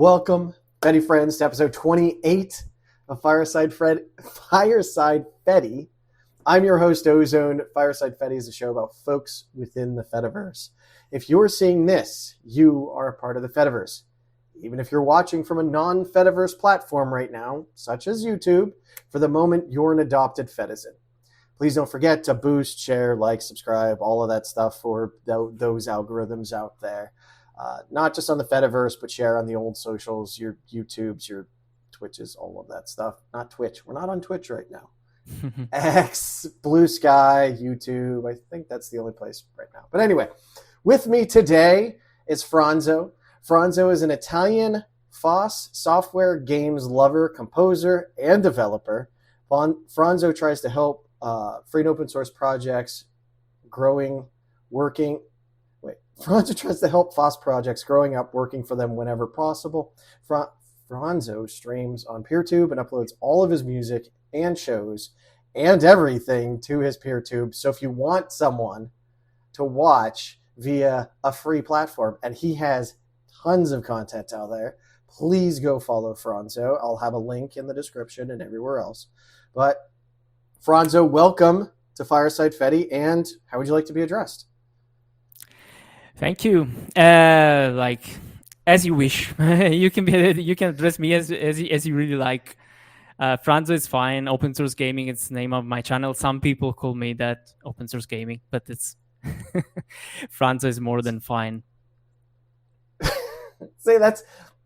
Welcome, Fetty friends, to episode 28 of Fireside Fetty. I'm your host, Ozone. Fireside Fetty is a show about folks within the Fediverse. If you're seeing this, you are a part of the Fediverse. Even if you're watching from a non-Fediverse platform right now, such as YouTube, for the moment, you're an adopted Fedizen. Please don't forget to boost, share, like, subscribe, all of that stuff for those algorithms out there. Not just on the Fediverse, but share on the old socials, your YouTubes, your Twitches, all of that stuff. Not Twitch. We're not on Twitch right now. X, Blue Sky, YouTube. I think that's the only place right now. But anyway, with me today is Franzo. Franzo is an Italian FOSS Software games lover, composer, and developer. Franzo tries to help free and open source projects Franzo tries to help FOSS projects growing up, working for them whenever possible. Franzo streams on Peertube and uploads all of his music and shows and everything to his Peertube. So if you want someone to watch via a free platform, and he has tons of content out there, please go follow Franzo. I'll have a link in the description and everywhere else. But Franzo, welcome to Fireside Fetty, and how would you like to be addressed? Thank you. As you wish. You can address me as you really like. Franzo is fine. Open source gaming is the name of my channel. Some people call me that, open source gaming, but it's Franzo is more than fine. See,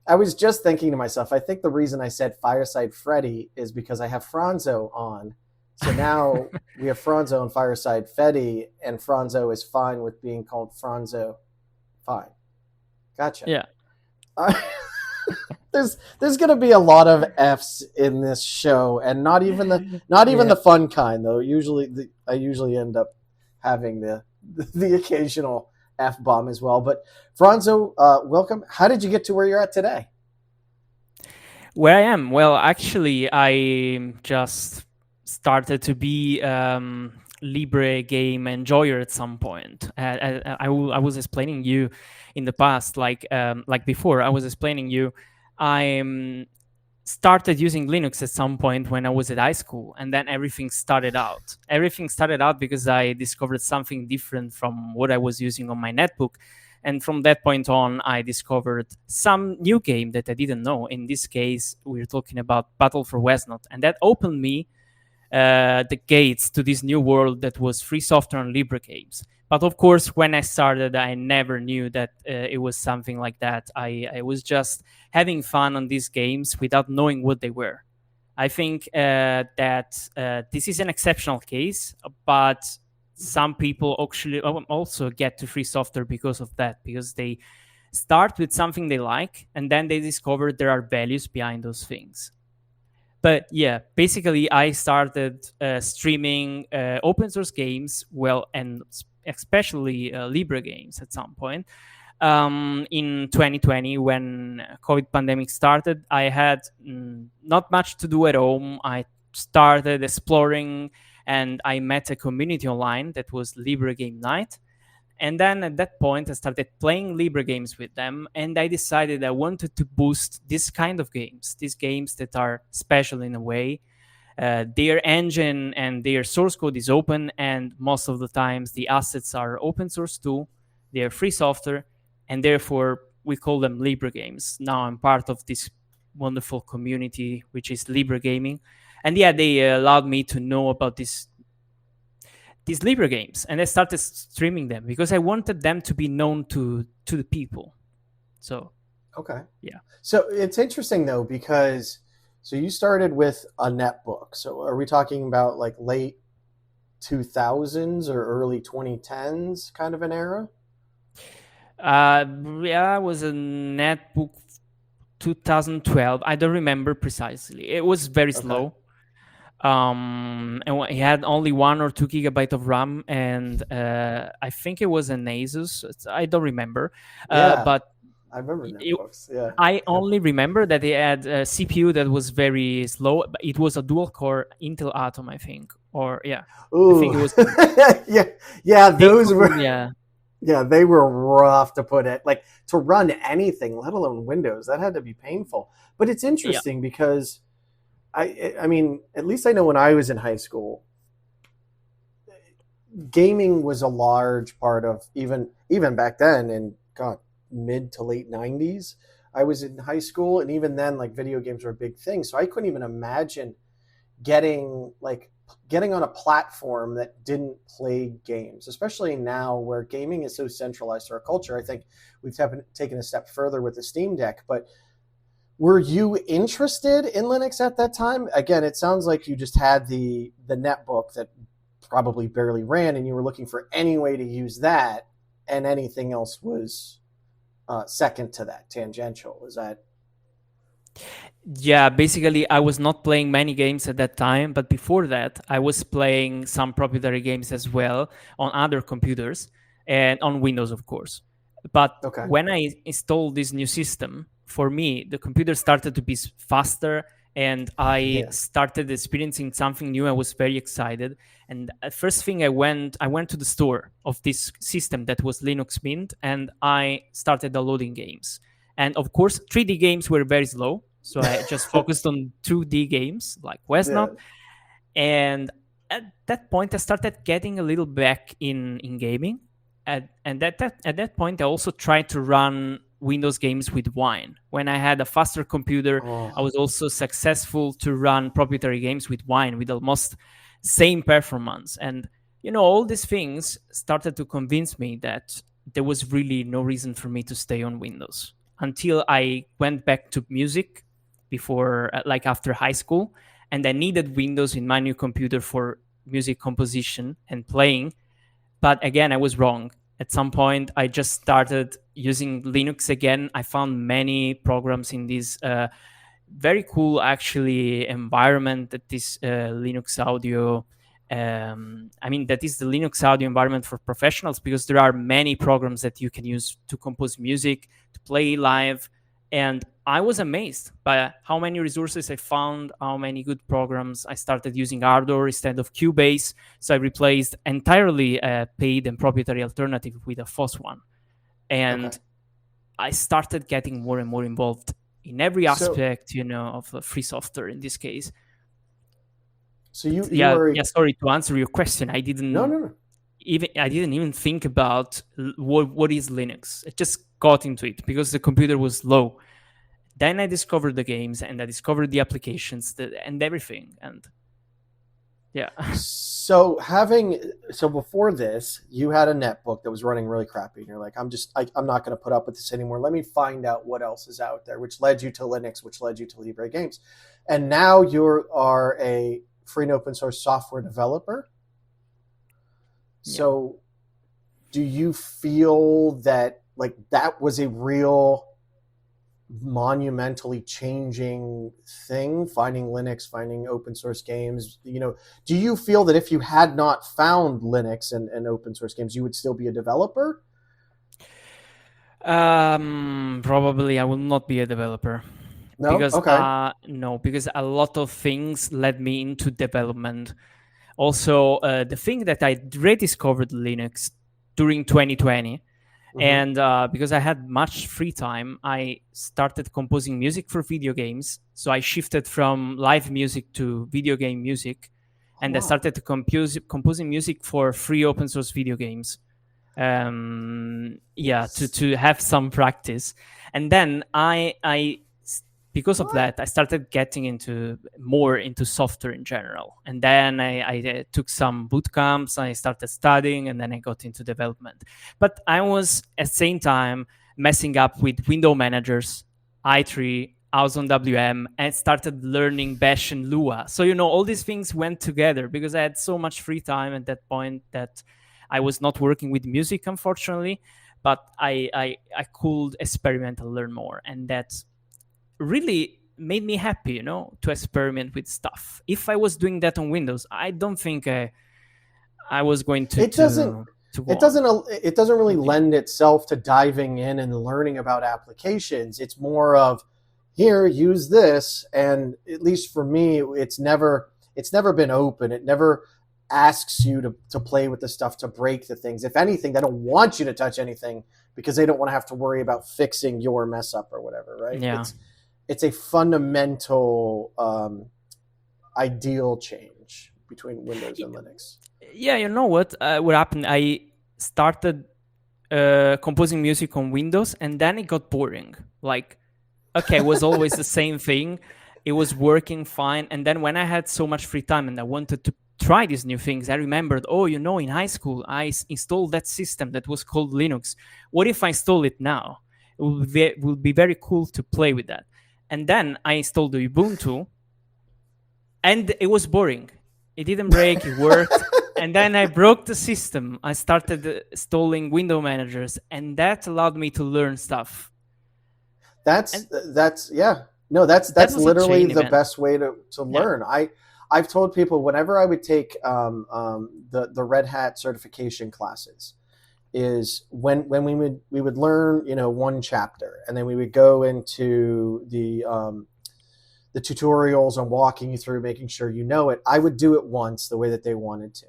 I was just thinking to myself, I think the reason I said Fireside Freddy is because I have Franzo on. So now we have Franzo on Fireside Fetty, and Franzo is fine with being called Franzo. Fine. Gotcha. Yeah. There's going to be a lot of F's in this show, and not even the fun kind, though. I usually end up having the occasional F-bomb as well. But Franzo, welcome. How did you get to where you're at today? Where I am? Well, actually, I just started to be Libre game enjoyer at some point. I was explaining you in the past, like before, I was explaining you, I started using Linux at some point when I was at high school, and then everything started out. Everything started out because I discovered something different from what I was using on my netbook. And from that point on, I discovered some new game that I didn't know. In this case, we're talking about Battle for Westnot, and that opened me the gates to this new world that was free software and Libre games. But of course, when I started, I never knew that it was something like that. I was just having fun on these games without knowing what they were. I think that this is an exceptional case, but some people actually also get to free software because of that, because they start with something they like, and then they discover there are values behind those things. But yeah, basically, I started streaming open source games, and especially Libre games at some point. In 2020, when COVID pandemic started, I had not much to do at home. I started exploring, and I met a community online that was Libre Game Night. And then at that point, I started playing Libre games with them, and I decided I wanted to boost this kind of games, these games that are special in a way. Their engine and their source code is open, and most of the times the assets are open source too. They are free software, and therefore we call them Libre games. Now I'm part of this wonderful community, which is Libre Gaming. And yeah, they allowed me to know about these Libre games, and I started streaming them because I wanted them to be known to the people. So, okay, yeah. So it's interesting though, because you started with a netbook. So are we talking about like late 2000s or early 2010s kind of an era? Yeah, it was a netbook 2012. I don't remember precisely. It was very slow. And he had only 1 or 2 gigabytes of RAM, and I think it was an Asus. I don't remember, but I remember netbooks. Yeah, I only remember that they had a CPU that was very slow. But it was a dual-core Intel Atom, I think, or yeah. Ooh. I think it was. yeah, those were. Yeah. Yeah, they were rough to put it. Like to run anything, let alone Windows, that had to be painful. But it's Yeah, interesting because I mean, at least I know when I was in high school, gaming was a large part of even back then in God mid to late 90s. I was in high school, and even then, like video games were a big thing. So I couldn't even imagine getting like getting on a platform that didn't play games, especially now where gaming is so centralized to our culture. I think we've taken a step further with the Steam Deck. But were you interested in Linux at that time? Again, it sounds like you just had the netbook that probably barely ran, and you were looking for any way to use that, and anything else was second to that, tangential. Is that? yeah. Basically, I was not playing many games at that time, but before that, I was playing some proprietary games as well on other computers and on Windows, of course. But Okay. when I installed this new system, for me, the computer started to be faster, and I Yeah. started experiencing something new. I was very excited. And the first thing I went to the store of this system that was Linux Mint, and I started downloading games. And of course, 3D games were very slow, so I just focused on 2D games like Yeah. Westnot. And at that point, I started getting a little back in gaming. And at that point, I also tried to run Windows games with Wine. When I had a faster computer, I Oh, was also successful to run proprietary games with Wine with almost same performance. And all these things started to convince me that there was really no reason for me to stay on Windows until I went back to music before, like after high school, and I needed Windows in my new computer for music composition and playing. But again, I was wrong. At some point, I just started using Linux again. I found many programs in this very cool, actually, environment that is Linux Audio. I mean, that is the Linux Audio environment for professionals, because there are many programs that you can use to compose music, to play live. And I was amazed by how many resources I found, how many good programs. I started using Ardor instead of Cubase. So I replaced entirely a paid and proprietary alternative with a FOSS one. okay. And I started getting more and more involved in every So aspect, of free software in this case. so you Yeah, were yeah. Sorry, to answer your question, no, no, no. I didn't even think about what is Linux. I just got into it because the computer was low. Then I discovered the games, and I discovered the applications and everything. And yeah. So before this, you had a netbook that was running really crappy, and you're like, I'm not going to put up with this anymore. Let me find out what else is out there, which led you to Linux, which led you to Libre games, and now you are a free and open source software developer. Yeah. So, do you feel that like that was a real monumentally changing thing, finding Linux, finding open source games? Do you feel that if you had not found Linux and open source games, you would still be a developer? Probably I will not be a developer No? because Okay. no, because a lot of things led me into development. Also, the thing that I rediscovered Linux during 2020, Mm-hmm. and because I had much free time, I started composing music for video games. So I shifted from live music to video game music, Oh, and I wow. started to composing music for free open source video games. Yeah, to have some practice. And then I because of What? that, I started getting more into software in general. And then I took some boot camps, I started studying, and then I got into development. But I was at the same time messing up with window managers, i3, Ozone WM, and started learning Bash and Lua. So, all these things went together because I had so much free time at that point that I was not working with music, unfortunately, but I could experiment and learn more. And that's really made me happy, to experiment with stuff. If I was doing that on Windows, I don't think I was going to It doesn't to go it on. doesn't it doesn't really With Linux. lend itself to diving in and learning about applications. It's more of here, use this, and at least for me, it's never been open. It never asks you to play with the stuff, to break the things. If anything, they don't want you to touch anything because they don't want to have to worry about fixing your mess up or whatever, right? Yeah. It's a fundamental ideal change between Windows and Linux. Yeah, you know what happened? I started composing music on Windows, and then it got boring. Like, okay, it was always the same thing. It was working fine. And then when I had so much free time and I wanted to try these new things, I remembered, in high school, I installed that system that was called Linux. What if I install it now? It would be very cool to play with that. And then I installed the Ubuntu, and it was boring. It didn't break, it worked. And then I broke the system. I started installing window managers, and that allowed me to learn stuff. That's literally the best way to learn. Yeah. I've told people whenever I would take the Red Hat certification classes, is when we would learn one chapter, and then we would go into the tutorials on walking you through, making sure you know it. I would do it once the way that they wanted to,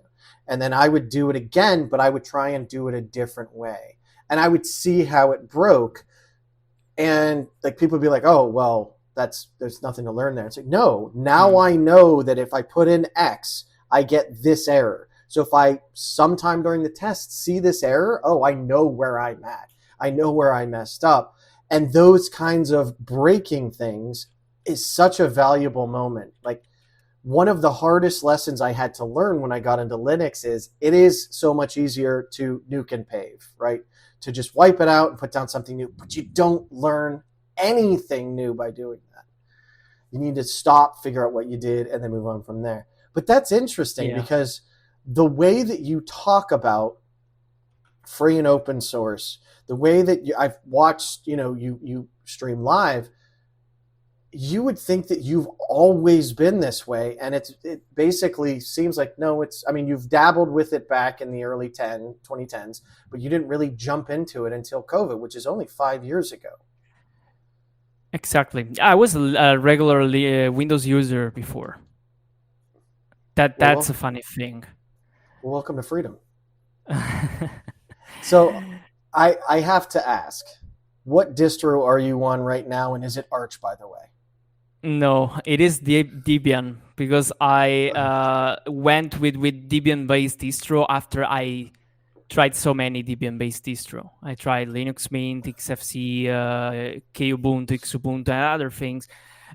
and then I would do it again, but I would try and do it a different way, and I would see how it broke. And like people would be like, "Oh, well, there's nothing to learn there." It's like, no, now I know that if I put in X, I get this error. So if I sometime during the test see this error, I know where I'm at. I know where I messed up. And those kinds of breaking things is such a valuable moment. Like, one of the hardest lessons I had to learn when I got into Linux is it is so much easier to nuke and pave, right? To just wipe it out and put down something new. But you don't learn anything new by doing that. You need to stop, figure out what you did, and then move on from there. But that's interesting because the way that you talk about free and open source, the way that I've watched, you stream live, you would think that you've always been this way. And it basically seems like, no, you've dabbled with it back in the early 2010s, but you didn't really jump into it until COVID, which is only 5 years ago. Exactly. I was a regular Windows user before. That's a funny thing. Well, welcome to freedom. So I have to ask, what distro are you on right now? And is it Arch, by the way? No, it is Debian, because I went with Debian-based distro after I tried so many Debian-based distro. I tried Linux Mint, XFC, Kubuntu, Xubuntu, and other things.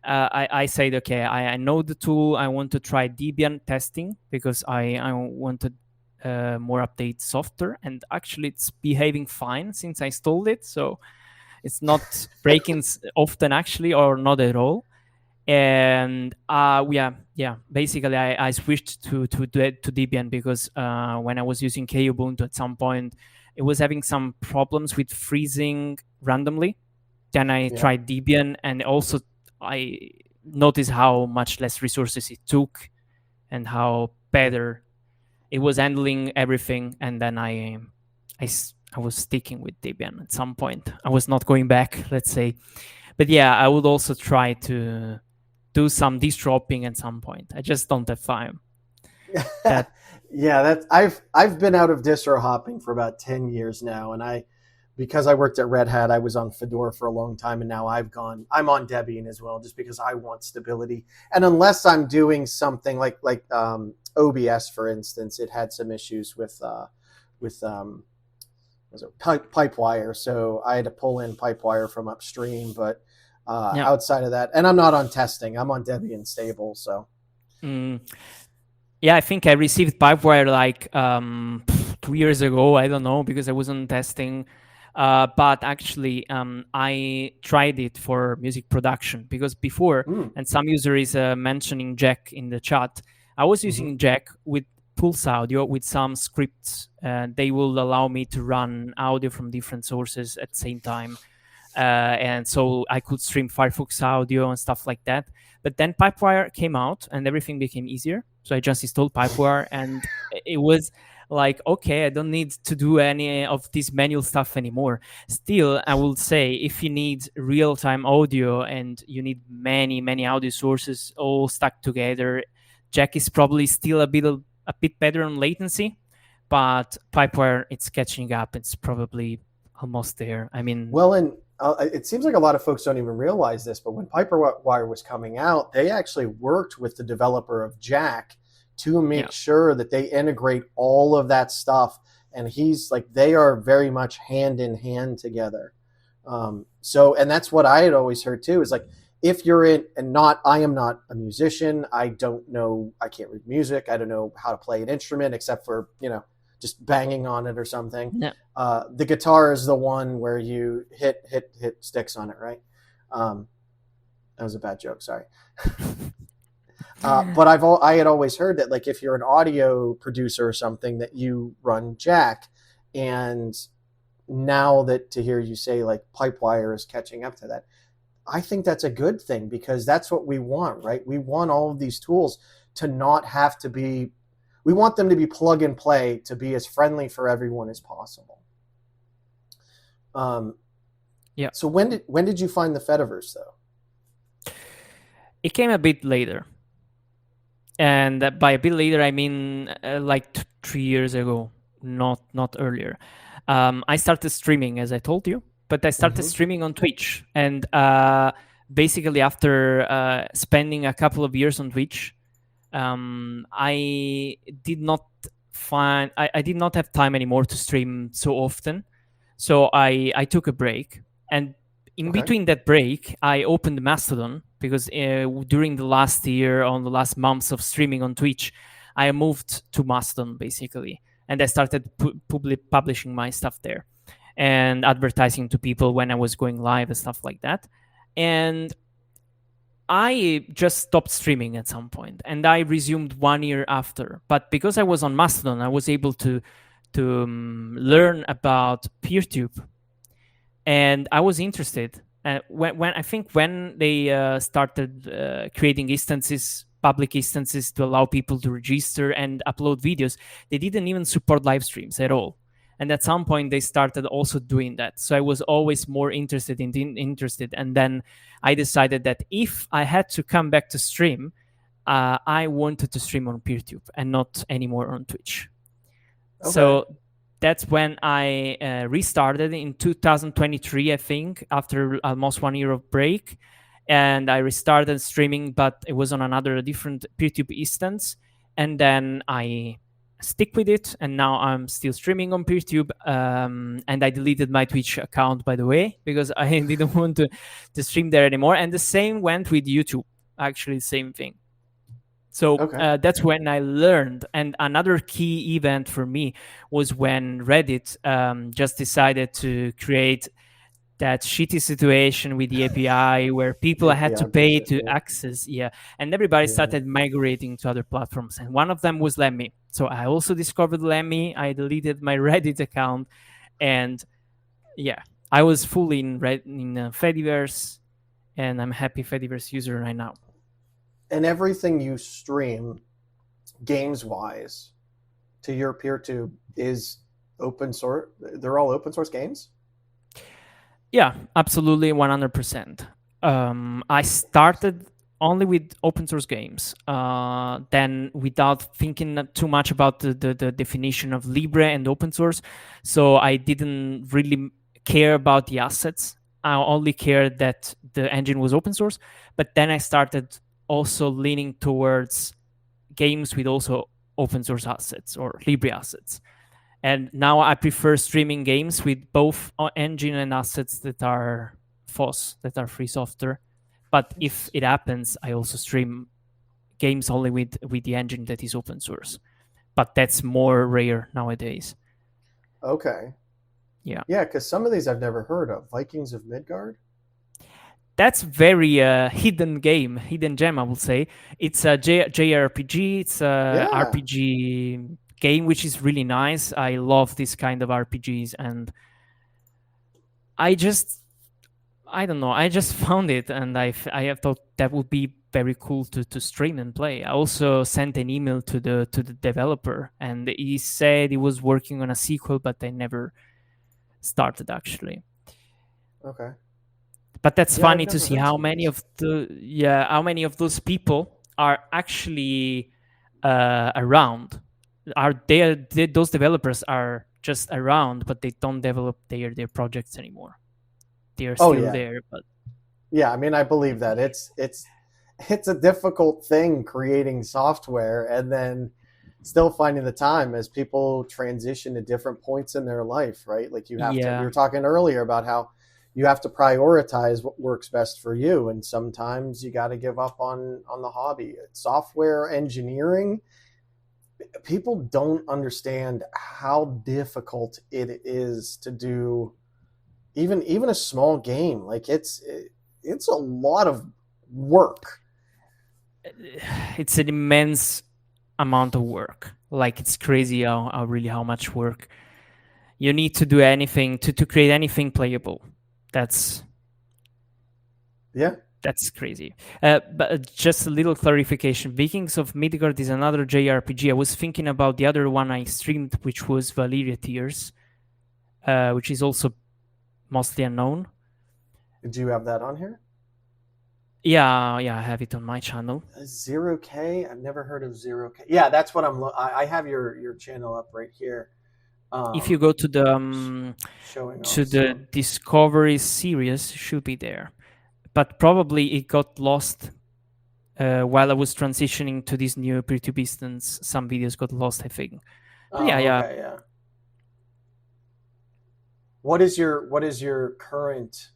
I said, okay, I know the tool. I want to try Debian testing because I wanted more update software, and actually it's behaving fine since I installed it. So it's not breaking often, actually, or not at all. And basically I switched to Debian because when I was using Kubuntu at some point, it was having some problems with freezing randomly. Then I tried Debian, and also I noticed how much less resources it took and how better it was handling everything. And then I was sticking with Debian at some point. I was not going back, let's say. But yeah, I would also try to do some distro hopping at some point. I just don't have time. I've been out of distro hopping for about 10 years now, and because I worked at Red Hat, I was on Fedora for a long time, and now I'm on Debian as well, just because I want stability. And unless I'm doing something like OBS, for instance, it had some issues with Pipewire, so I had to pull in Pipewire from upstream, but outside of that, and I'm not on testing, I'm on Debian stable. So I think I received Pipewire like 2 years ago. I don't know, because I wasn't testing, but actually I tried it for music production, because before, and some user is mentioning Jack in the chat, I was using Jack with Pulse Audio with some scripts. They will allow me to run audio from different sources at the same time. And so I could stream Firefox audio and stuff like that. But then Pipewire came out and everything became easier. So I just installed Pipewire, and it was like, okay, I don't need to do any of this manual stuff anymore. Still, I will say, if you need real-time audio and you need many audio sources all stuck together, Jack is probably still a a bit better on latency, but Pipewire, it's catching up. It's probably almost there. I mean, well, and it seems like a lot of folks don't even realize this, but when Pipewire was coming out, they actually worked with the developer of Jack to make sure that they integrate all of that stuff. And he's like, they are very much hand in hand together. So, and that's what I had always heard too, is like, if you're in, and I am not a musician. I don't know, I can't read music. I don't know how to play an instrument except for, just banging on it or something. Yeah. The guitar is the one where you hit sticks on it, right? That was a bad joke. Sorry. But I had always heard that, like, if you're an audio producer or something, that you run Jack, and now that to hear you say like Pipewire is catching up to that, I think that's a good thing, because that's what we want, right? We want all of these tools to not have to be, we want them to be plug and play, to be as friendly for everyone as possible. So when did you find the Fediverse though? It came a bit later. And by a bit later, I mean like 3 years ago, not earlier. I started streaming, as I told you, but I started streaming on Twitch. And basically after spending a couple of years on Twitch, I did not have time anymore to stream so often. So I took a break. And in between that break, I opened Mastodon, because during the last year, on the last months of streaming on Twitch, I moved to Mastodon basically, and I started publishing my stuff there and advertising to people when I was going live and stuff like that. And I just stopped streaming at some point, and I resumed 1 year after. But because I was on Mastodon, I was able to learn about Peertube, and I was interested. When they started creating instances, public instances, to allow people to register and upload videos, they didn't even support live streams at all. And at some point, they started also doing that. So I was always more interested. And then I decided that if I had to come back to stream, I wanted to stream on Peertube and not anymore on Twitch. Okay. So that's when I restarted in 2023, I think, after almost 1 year of break. And I restarted streaming, but it was on another different Peertube instance. And then I stick with it. And now I'm still streaming on Peertube. And I deleted my Twitch account, by the way, because I didn't want to stream there anymore. And the same went with YouTube, actually, the same thing. So that's when I learned. And another key event for me was when Reddit just decided to create that shitty situation with the API where people had to pay to access. And everybody started migrating to other platforms. And one of them was Lemmy. So I also discovered Lemmy. I deleted my Reddit account. And I was fully in Fediverse. And I'm a happy Fediverse user right now. And everything you stream, games-wise, to your Peertube is open source. They're all open source games? Yeah, absolutely, 100%. I started only with open source games. Then, without thinking too much about the definition of Libre and open source, so I didn't really care about the assets. I only cared that the engine was open source. But then I started also leaning towards games with also open source assets or Libre assets. And now I prefer streaming games with both engine and assets that are FOSS, that are free software. But if it happens, I also stream games only with the engine that is open source. But that's more rare nowadays. Okay. Yeah. Yeah, because some of these I've never heard of. Vikings of Midgard? That's very hidden gem, I would say. It's a JRPG. It's a RPG game, which is really nice. I love this kind of RPGs, and I just found it, and I have thought that would be very cool to stream and play. I also sent an email to the developer, and he said he was working on a sequel, but they never started actually. Okay. But that's funny to see how many of those people are actually around. those developers are just around, but they don't develop their projects anymore. They are Oh still yeah, there, but yeah. I mean, I believe that it's a difficult thing creating software and then still finding the time as people transition to different points in their life, right? Like you have to. We yeah, were talking earlier about how you have to prioritize what works best for you, and sometimes you got to give up on the hobby. Software engineering, people don't understand how difficult it is to do even a small game. Like it's a lot of work. it's an immense amount of work. Like it's crazy how much work you need to do anything to create anything playable. That's Yeah. That's crazy. But just a little clarification. Vikings of Midgard is another JRPG. I was thinking about the other one I streamed, which was Valeria Tears, which is also mostly unknown. Do you have that on here? Yeah, I have it on my channel. 0K? I've never heard of 0K. Yeah, that's what I have your channel up right here. If you go to the Showing to off the some. Discovery series, should be there. But probably it got lost while I was transitioning to this new Peertube instance. Some videos got lost, I think. But Oh, yeah. okay, yeah. What is your current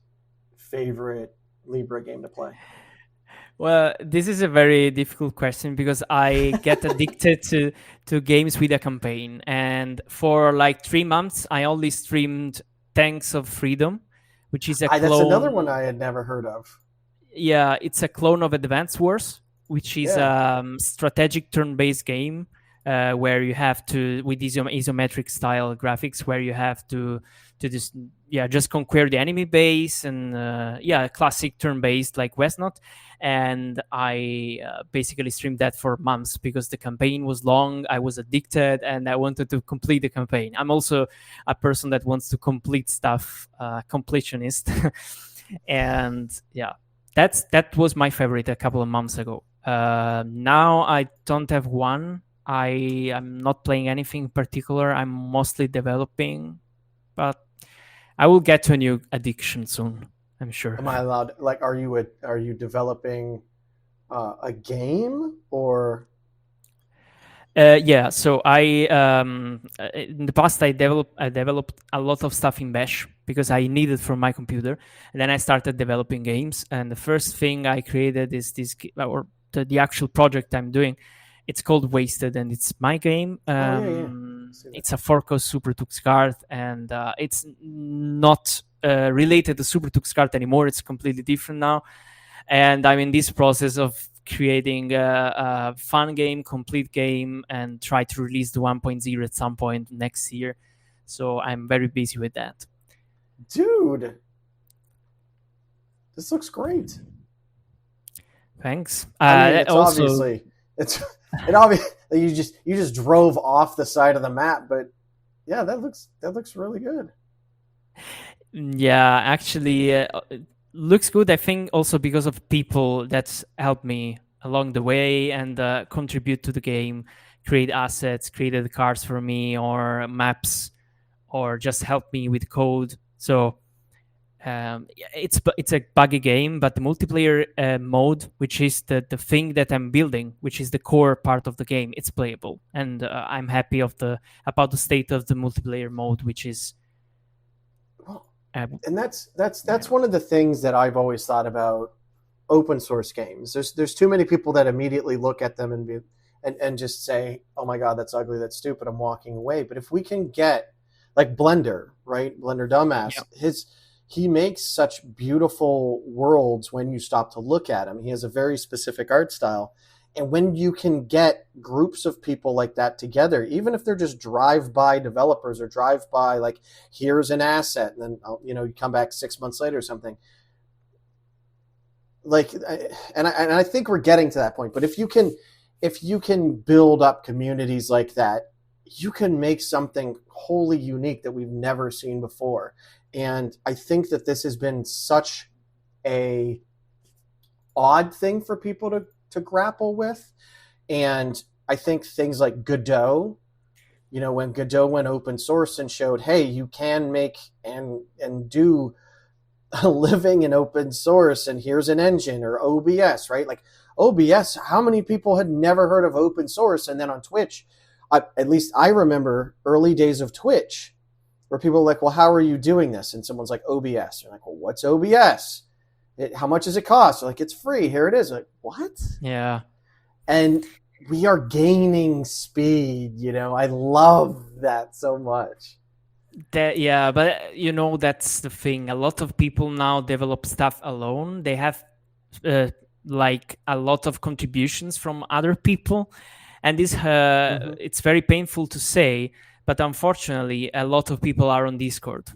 favorite Libre game to play? Well, this is a very difficult question because I get addicted to games with a campaign, and for like 3 months, I only streamed Tanks of Freedom, which is a That's another clone. one I had never heard of. Yeah, it's a clone of Advance Wars, which is Yeah. a strategic turn-based game where you have to, with isometric style graphics, where you have to just conquer the enemy base, and classic turn-based like Westnot. And I basically streamed that for months because the campaign was long. I was addicted, and I wanted to complete the campaign. I'm also a person that wants to complete stuff, completionist, and yeah, that was my favorite a couple of months ago. Now I don't have one. I am not playing anything in particular. I'm mostly developing, but I will get to a new addiction soon, I'm sure. Am I allowed? Like, are you developing a game or? Yeah, so I in the past I developed a lot of stuff in Bash because I needed for my computer, and then I started developing games. And the first thing I created is the actual project I'm doing. It's called Wasted, and it's my game. Oh yeah. It's a fork of Super Tux Kart, and it's not related to Super Tux Kart anymore. It's completely different now, and I'm in this process of creating a fun game, complete game, and try to release the 1.0 at some point next year. So I'm very busy with that. Dude, this looks great. Thanks. I mean, it's Also, obviously it obviously you just drove off the side of the map, but yeah, that looks really good. yeah, actually, looks good. I think also because of people that helped me along the way and contribute to the game, create assets, created cards for me or maps, or just help me with code. So it's a buggy game, but the multiplayer mode, which is the thing that I'm building, which is the core part of the game, it's playable, and I'm happy about the state of the multiplayer mode, which is. And that's one of the things that I've always thought about open source games. There's too many people that immediately look at them and just say, "Oh my God, that's ugly, that's stupid, I'm walking away." But if we can get like Blender, right? Blender Dumbass, Yeah. he makes such beautiful worlds when you stop to look at him. He has a very specific art style. And when you can get groups of people like that together, even if they're just drive-by developers or drive-by, like, here's an asset, and then, you come back 6 months later or something. Like, and I think we're getting to that point. But if you can build up communities like that, you can make something wholly unique that we've never seen before. And I think that this has been such a odd thing for people to grapple with. And I think things like Godot when Godot went open source and showed, hey, you can make and do a living in open source, and here's an engine, or OBS, right? Like OBS, how many people had never heard of open source? And then on Twitch, at least I remember early days of Twitch where people were like, well, how are you doing this? And someone's like, OBS. They're like, well, what's OBS? How much does it cost? They're like, it's free. Here it is. Like, what? Yeah. And we are gaining speed. I love that so much. But that's the thing. A lot of people now develop stuff alone. They have like a lot of contributions from other people, and this it's very painful to say, but unfortunately, a lot of people are on Discord,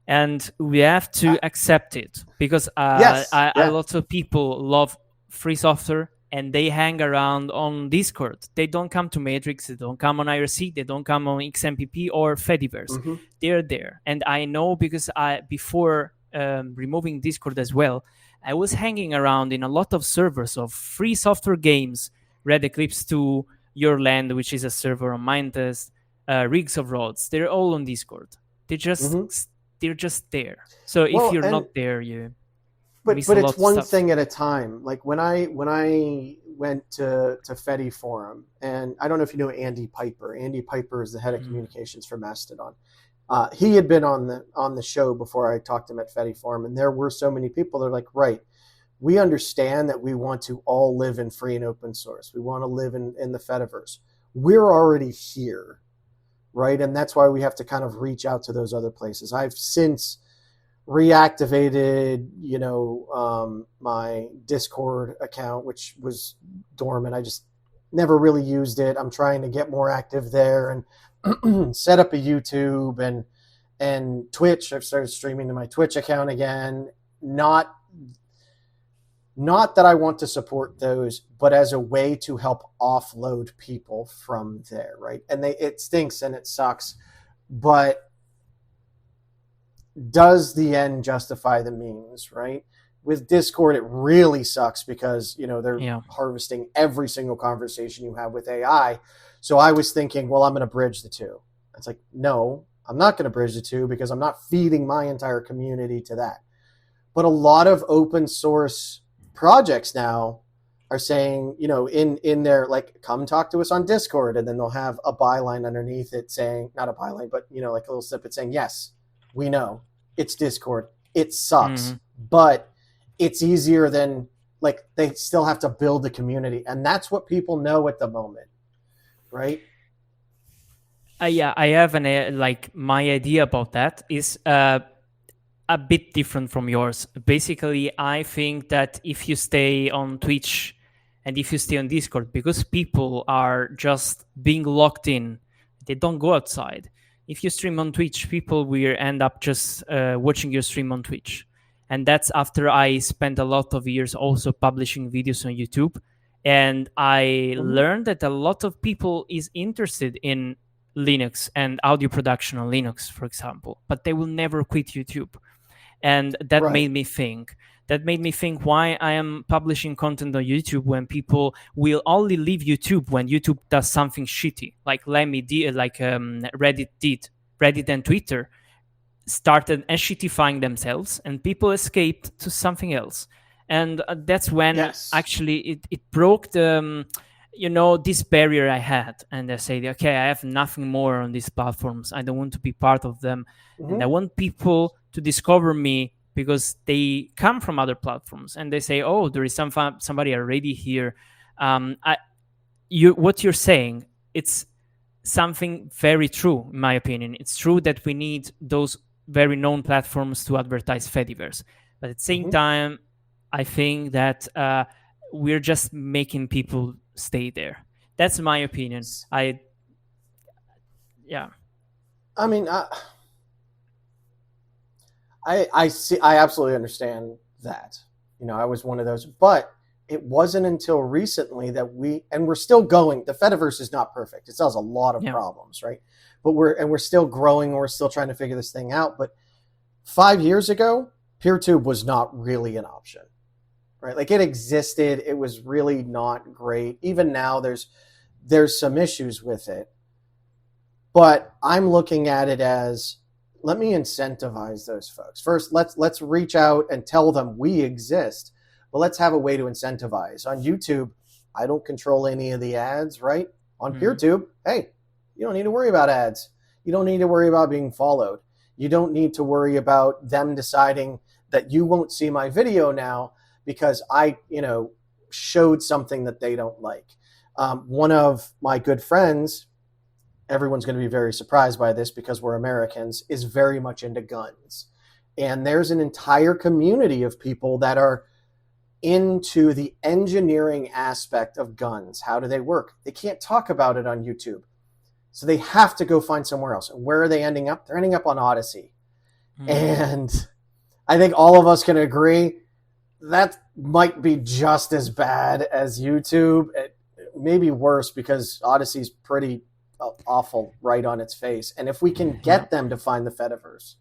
and we have to accept it, because a lot of people love free software, and they hang around on Discord. They don't come to Matrix, they don't come on IRC, they don't come on XMPP or Fediverse. They're there. And I know, because before removing Discord as well, I was hanging around in a lot of servers of free software games, Red Eclipse 2, Your Land, which is a server on Mindtest, Rigs of Roads. They're all on Discord. They're just there. So if you're not there, you... But it's one thing at a time. Like when I went to Fedi Forum, and I don't know if you know Andy Piper. Andy Piper is the head of communications for Mastodon. He had been on the show before I talked to him at Fedi Forum, and there were so many people that are like, right, we understand that we want to all live in free and open source. We want to live in the Fediverse. We're already here, right? And that's why we have to kind of reach out to those other places. I've since reactivated, my Discord account, which was dormant. I just never really used it. I'm trying to get more active there and set up a YouTube and Twitch. I've started streaming to my Twitch account again. Not that I want to support those, but as a way to help offload people from there, right? And it stinks and it sucks, but does the end justify the means, right? With Discord, it really sucks because, they're harvesting every single conversation you have with AI. So I was thinking, well, I'm going to bridge the two. It's like, no, I'm not going to bridge the two because I'm not feeding my entire community to that. But a lot of open source projects now are saying, in their, like, come talk to us on Discord. And then they'll have a byline underneath it saying, not a byline, but, like a little snippet saying, yes, we know it's Discord. It sucks, but it's easier than, like, they still have to build the community. And that's what people know at the moment, right? Yeah, I have my idea about that is a bit different from yours. Basically, I think that if you stay on Twitch and if you stay on Discord, because people are just being locked in, they don't go outside. If you stream on Twitch, people will end up just watching your stream on Twitch. And that's after I spent a lot of years also publishing videos on YouTube. And I learned that a lot of people is interested in Linux and audio production on Linux, for example, but they will never quit YouTube. And that made me think. That made me think why I am publishing content on YouTube when people will only leave YouTube when YouTube does something shitty, like Reddit did. Reddit and Twitter started shittifying themselves, and people escaped to something else. And that's when actually it broke the, this barrier I had. And I said, okay, I have nothing more on these platforms. I don't want to be part of them. And I want people to discover me because they come from other platforms and they say, oh, there is somebody already here. What you're saying, it's something very true, in my opinion. It's true that we need those very known platforms to advertise Fediverse. But at the same time, I think that we're just making people stay there. That's my opinion. I mean, I see. I absolutely understand that. I was one of those, but it wasn't until recently that we're still going. The Fediverse is not perfect. It still has a lot of problems, right? But we're still growing. We're still trying to figure this thing out. But 5 years ago, Peertube was not really an option, right? Like, it existed. It was really not great. Even now, there's some issues with it. But I'm looking at it as, let me incentivize those folks. First, let's reach out and tell them we exist, but let's have a way to incentivize. On YouTube, I don't control any of the ads, right? On Peertube, hey, you don't need to worry about ads. You don't need to worry about being followed. You don't need to worry about them deciding that you won't see my video now because I, showed something that they don't like. One of my good friends, everyone's going to be very surprised by this because we're Americans, is very much into guns. And there's an entire community of people that are into the engineering aspect of guns. How do they work? They can't talk about it on YouTube. So they have to go find somewhere else. And where are they ending up? They're ending up on Odyssey. And I think all of us can agree that might be just as bad as YouTube. It may be worse because Odyssey's pretty awful right on its face. And if we can get them to find the Fediverse,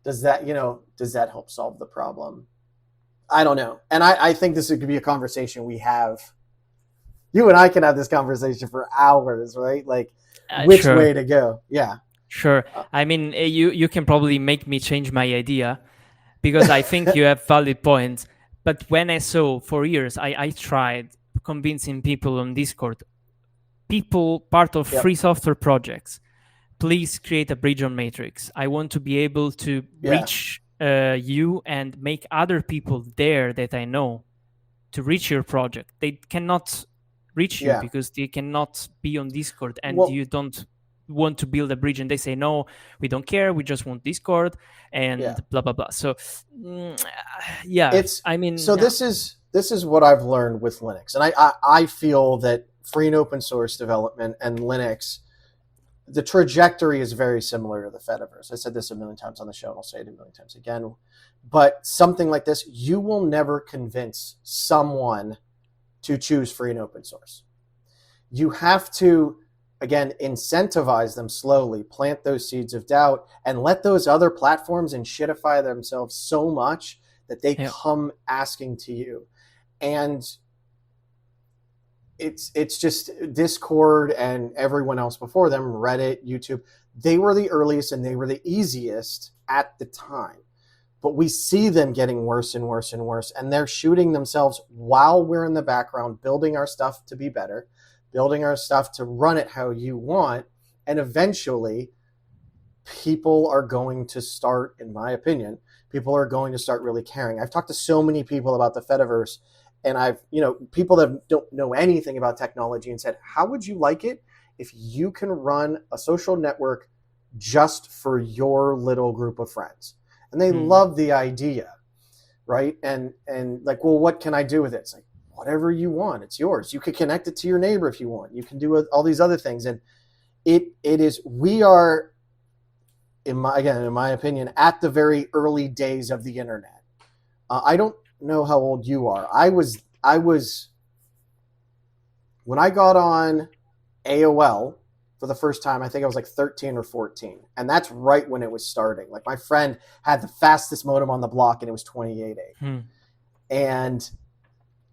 does that help solve the problem? I don't know. And I think this could be a conversation we have. You and I can have this conversation for hours, right? Like, which way to go? Yeah. Sure. I mean, you can probably make me change my idea because I think you have valid points. But when I saw for years, I tried convincing people on Discord, people part of free software projects, please create a bridge on Matrix. I want to be able to reach you and make other people there that I know to reach your project. They cannot reach you because they cannot be on Discord, and you don't want to build a bridge, and they say, no, we don't care, we just want Discord and blah blah blah. So this is what I've learned with Linux, and I feel that free and open source development and Linux, the trajectory is very similar to the Fediverse. I said this a million times on the show, and I'll say it a million times again. But something like this, you will never convince someone to choose free and open source. You have to, again, incentivize them slowly, plant those seeds of doubt, and let those other platforms shitify themselves so much that they come asking to you. And it's just Discord and everyone else before them, Reddit, YouTube, they were the earliest and they were the easiest at the time. But we see them getting worse and worse and worse, and they're shooting themselves while we're in the background, building our stuff to be better, building our stuff to run it how you want, and eventually people are going to start, in my opinion, people are going to start really caring. I've talked to so many people about the Fediverse, and I've, people that don't know anything about technology and said, how would you like it if you can run a social network just for your little group of friends? And they love the idea, right? And like, well, what can I do with it? It's like, whatever you want, it's yours. You could connect it to your neighbor if you want. You can do all these other things. And we are, in my opinion, at the very early days of the internet. I don't know how old you are. I was when I got on AOL for the first time, I think I was like 13 or 14. And that's right when it was starting. Like, my friend had the fastest modem on the block, and it was 28A. And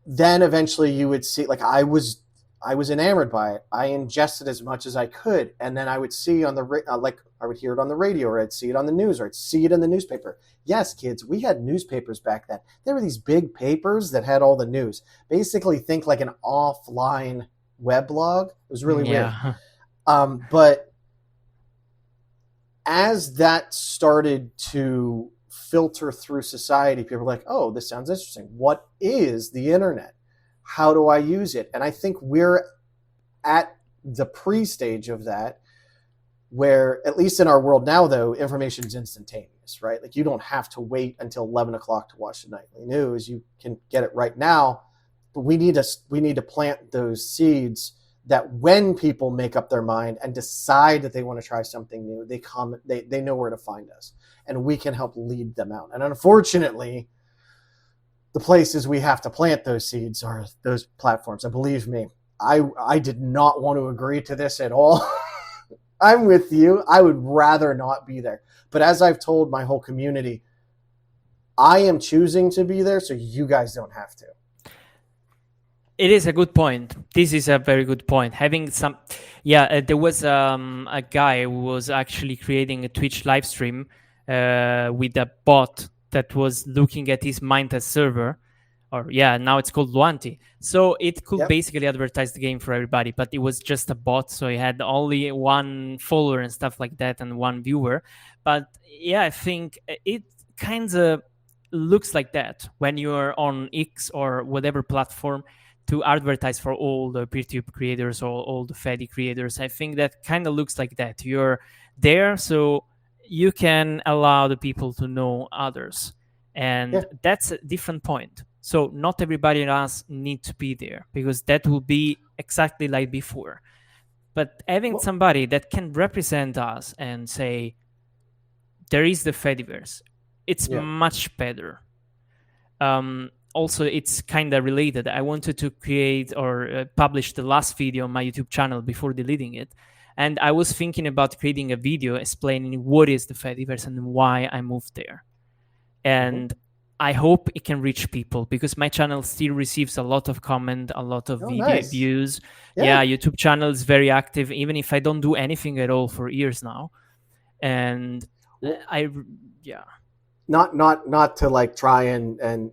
then eventually you would see, like, I was enamored by it. I ingested as much as I could. And then I would see on the, I would hear it on the radio, or I'd see it on the news, or I'd see it in the newspaper. Yes, kids, we had newspapers back then. There were these big papers that had all the news. Basically, think like an offline weblog. It was really weird. But as that started to filter through society, people were like, oh, this sounds interesting. What is the internet? How do I use it? And I think we're at the pre-stage of that, where, at least in our world now, though, information is instantaneous, right? Like, you don't have to wait until 11 o'clock to watch the nightly news. You can get it right now. But we need to plant those seeds that when people make up their mind and decide that they want to try something new, they know where to find us, and we can help lead them out. And unfortunately, the places we have to plant those seeds are those platforms. And believe me, I did not want to agree to this at all. I'm with you. I would rather not be there. But as I've told my whole community, I am choosing to be there so you guys don't have to. It is a good point. This is a very good point. Having some, yeah, there was a guy who was actually creating a Twitch live stream with a bot that was looking at his Mindtest server, or yeah, now it's called Luanti. So it could Yep. basically advertise the game for everybody, but it was just a bot, so he had only one follower and stuff like that, and one viewer. But yeah, I think it kind of looks like that when you're on X or whatever platform to advertise for all the Peertube creators or all the Fedi creators. I think that kind of looks like that. You're there, so you can allow the people to know others, and that's a different point. So not everybody else need to be there, because that will be exactly like before. But having somebody that can represent us and say, there is the Fediverse, it's much better. Also, it's kind of related. I wanted to create or publish the last video on my YouTube channel before deleting it. And I was thinking about creating a video explaining what is the Fediverse and why I moved there. And I hope it can reach people, because my channel still receives a lot of comment, a lot of video views. Yeah, YouTube channel is very active, even if I don't do anything at all for years now. And not to like try and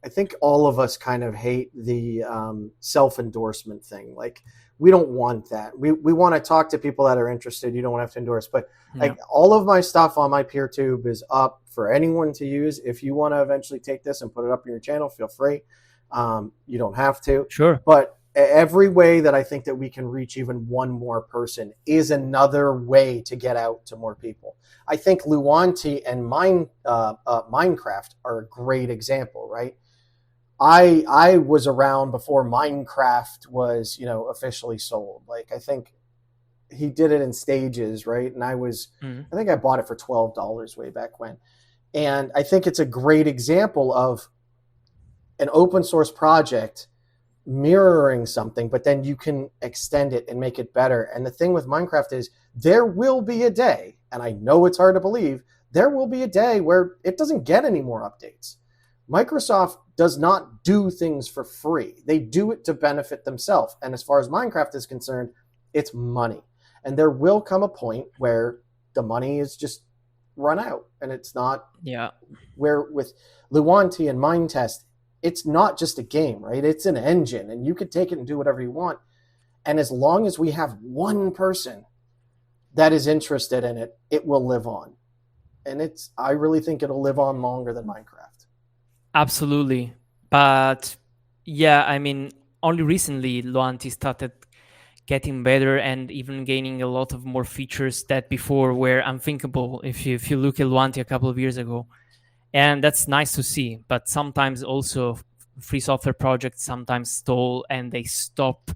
I think all of us kind of hate the self-endorsement thing. Like, we don't want that. We want to talk to people that are interested. You don't want to have to endorse. But like, all of my stuff on my Peertube is up for anyone to use. If you want to eventually take this and put it up on your channel, feel free. You don't have to. Sure. But every way that I think that we can reach even one more person is another way to get out to more people. I think Luanti and Minecraft are a great example, right? I was around before Minecraft was, officially sold. Like, I think he did it in stages, right? And I think I bought it for $12 way back when. And I think it's a great example of an open source project mirroring something, but then you can extend it and make it better. And the thing with Minecraft is there will be a day, and I know it's hard to believe, there will be a day where it doesn't get any more updates. Microsoft does not do things for free. They do it to benefit themselves. And as far as Minecraft is concerned, it's money. And there will come a point where the money is just run out. And it's not where with Luanti and Mindtest, it's not just a game, right? It's an engine, and you could take it and do whatever you want. And as long as we have one person that is interested in it, it will live on. And I really think it'll live on longer than Minecraft. Absolutely. But yeah, I mean, only recently Luanti started getting better and even gaining a lot of more features that before were unthinkable if you look at Luanti a couple of years ago. And that's nice to see. But sometimes also free software projects sometimes stall and they stop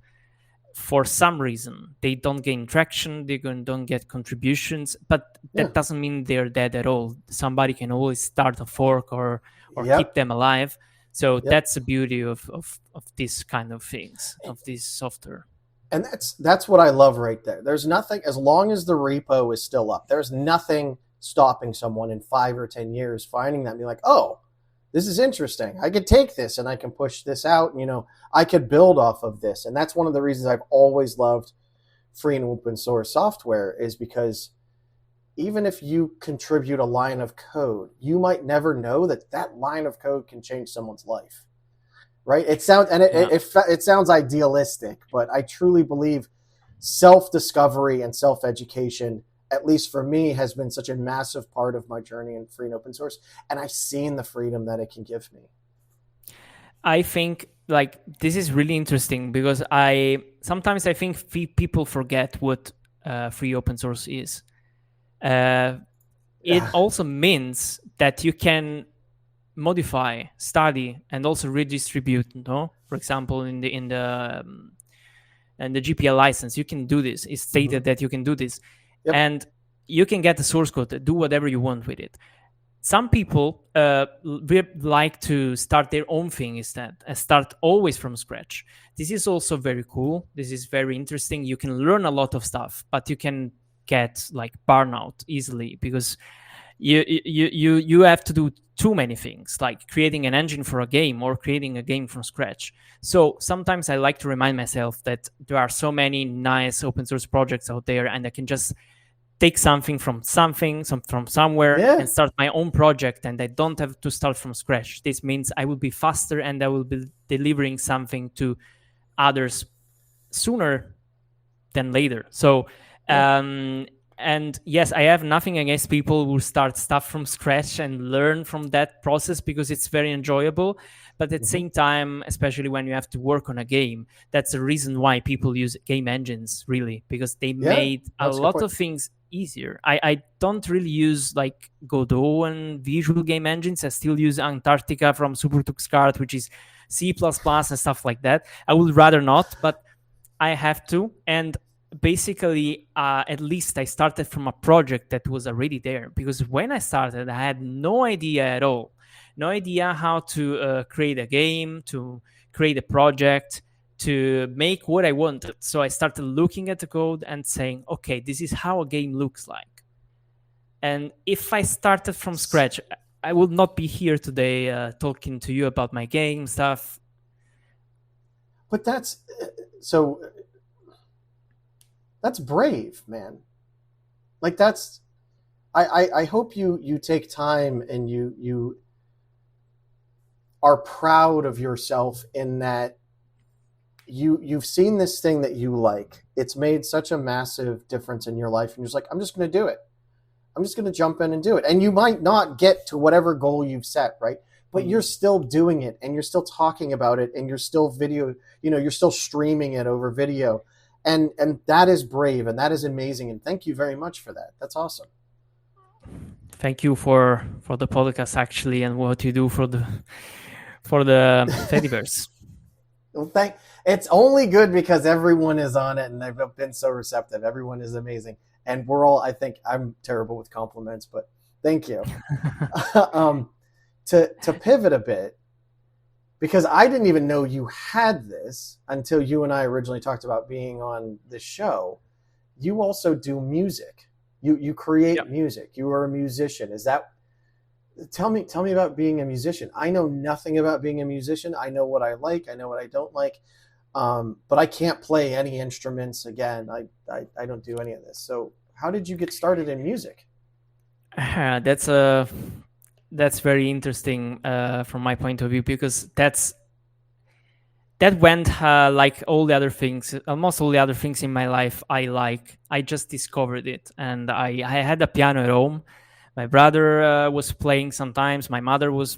for some reason. They don't gain traction, they don't get contributions, but that doesn't mean they're dead at all. Somebody can always start a fork or keep them alive. So that's the beauty of these kind of things, of this software. And that's what I love right there. There's nothing, as long as the repo is still up, there's nothing stopping someone in 5 or 10 years finding that and be like, oh, this is interesting. I could take this and I can push this out. And, I could build off of this. And that's one of the reasons I've always loved free and open source software, is because even if you contribute a line of code, you might never know that line of code can change someone's life, right? It sounds idealistic, but I truly believe self-discovery and self-education, at least for me, has been such a massive part of my journey in free and open source. And I've seen the freedom that it can give me. I think this is really interesting, because sometimes I think people forget what free open source is. It also means that you can modify, study, and also redistribute. For example, in the GPL license, you can do this. It's stated that you can do this. Yep. And you can get the source code, do whatever you want with it. Some people like to start their own thing instead, and start always from scratch. This is also very cool. This is very interesting. You can learn a lot of stuff, but you can get burnout easily, because you have to do too many things, like creating an engine for a game or creating a game from scratch. So sometimes I like to remind myself that there are so many nice open source projects out there, and I can just take something from from somewhere and start my own project, and I don't have to start from scratch. This means I will be faster and I will be delivering something to others sooner than later. So and yes, I have nothing against people who start stuff from scratch and learn from that process, because it's very enjoyable. But at the same time, especially when you have to work on a game, that's the reason why people use game engines, really, because they made a lot of things easier. I don't really use like Godot and visual game engines. I still use Antarctica from SuperTuxKart, which is C++ and stuff like that. I would rather not, but I have to. And basically, at least I started from a project that was already there, because when I started, I had no idea at all. No idea how to create a game, to create a project, to make what I wanted. So I started looking at the code and saying, okay, this is how a game looks like. And if I started from scratch, I would not be here today talking to you about my game stuff. But that's brave, man. Like I hope you take time and you are proud of yourself in that you've seen this thing that you like. It's made such a massive difference in your life, and you're just like, I'm just going to do it. I'm just going to jump in and do it. And you might not get to whatever goal you've set, right? But you're still doing it, and you're still talking about it, and you're still you're still streaming it over video. And that is brave, and that is amazing. And thank you very much for that. That's awesome. Thank you for the podcast, actually, and what you do for the Fediverse. Well, it's only good because everyone is on it, and they've been so receptive. Everyone is amazing. And I think I'm terrible with compliments, but thank you. To pivot a bit, because I didn't even know you had this until you and I originally talked about being on the show. You also do music. You create music. You are a musician. Tell me about being a musician. I know nothing about being a musician. I know what I like. I know what I don't like. But I can't play any instruments. Again, I don't do any of this. So how did you get started in music? That's very interesting from my point of view, because that went like all the other things, almost all the other things in my life I just discovered it. And I had a piano at home. My brother was playing sometimes. My mother was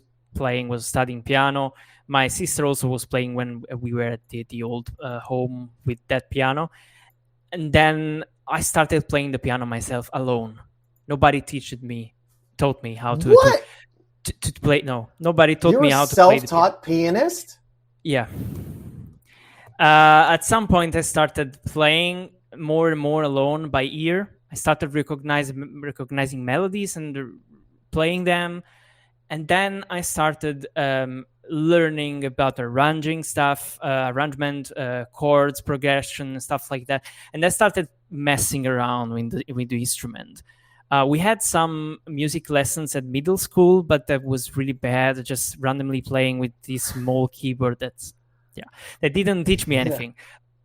studying piano. My sister also was playing when we were at the old home with that piano. And then I started playing the piano myself alone. Nobody taught me how to play. No, nobody taught me how to play. You're a self-taught pianist? Yeah. At some point, I started playing more and more alone by ear. I started recognizing melodies and playing them. And then I started learning about arranging stuff, arrangement, chords, progression, stuff like that. And I started messing around with the instrument. We had some music lessons at middle school, but that was really bad. Just randomly playing with this small keyboard that didn't teach me anything.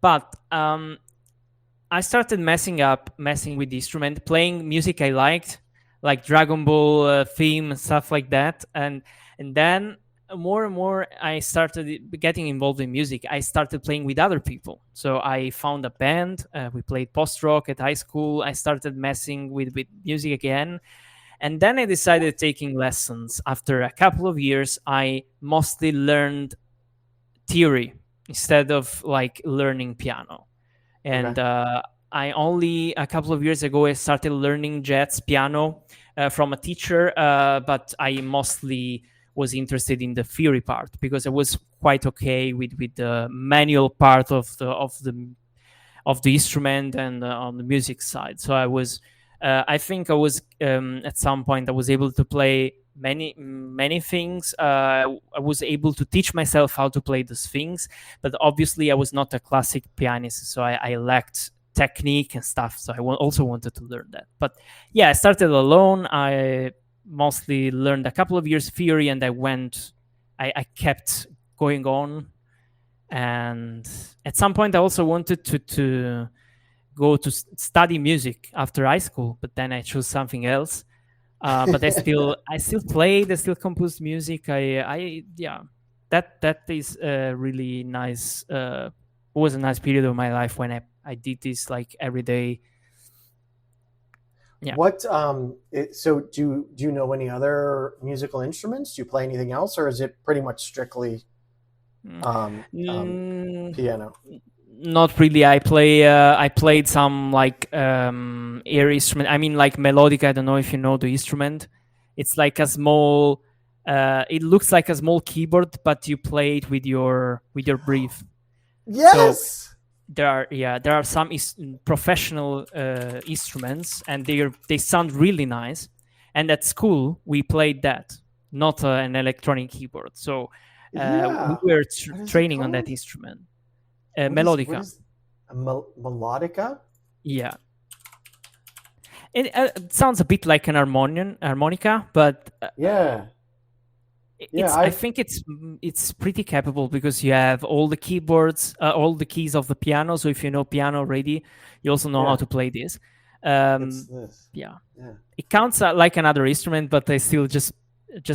But I started messing with the instrument, playing music I liked, like Dragon Ball theme and stuff like that. And then more and more I started getting involved in music. I started playing with other people. So I found a band. We played post-rock at high school. I started messing with music again. And then I decided taking lessons. After a couple of years, I mostly learned theory instead of like learning piano. And I only a couple of years ago I started learning jazz piano from a teacher, but I mostly was interested in the theory part because I was quite okay with the manual part of the instrument and on the music side. So I think I was at some point I was able to play many things. I was able to teach myself how to play those things, but obviously I was not a classic pianist, so I lacked technique and stuff. So I also wanted to learn that. But yeah, I started alone. I mostly learned a couple of years theory, and I kept going on. And at some point I also wanted to go to study music after high school, but then I chose something else. But I still played, I still composed music. That is a really nice, was a nice period of my life when I did this like every day. Yeah. What so do you know any other musical instruments? Do you play anything else, or is it pretty much strictly piano? Not really. I played some like air instrument. I mean, like melodica. I don't know if you know the instrument. It's like a small. It looks like a small keyboard, but you play it with your breath. Yes. So there are some professional instruments, and they sound really nice. And at school we played that, not an electronic keyboard. So we were training on that instrument. Melodica. Melodica? Yeah. It sounds a bit like an harmonica, but I think it's pretty capable because you have all the keyboards, all the keys of the piano. So if you know piano already, you also know how to play this. It's this. Yeah. It counts like another instrument, but I still just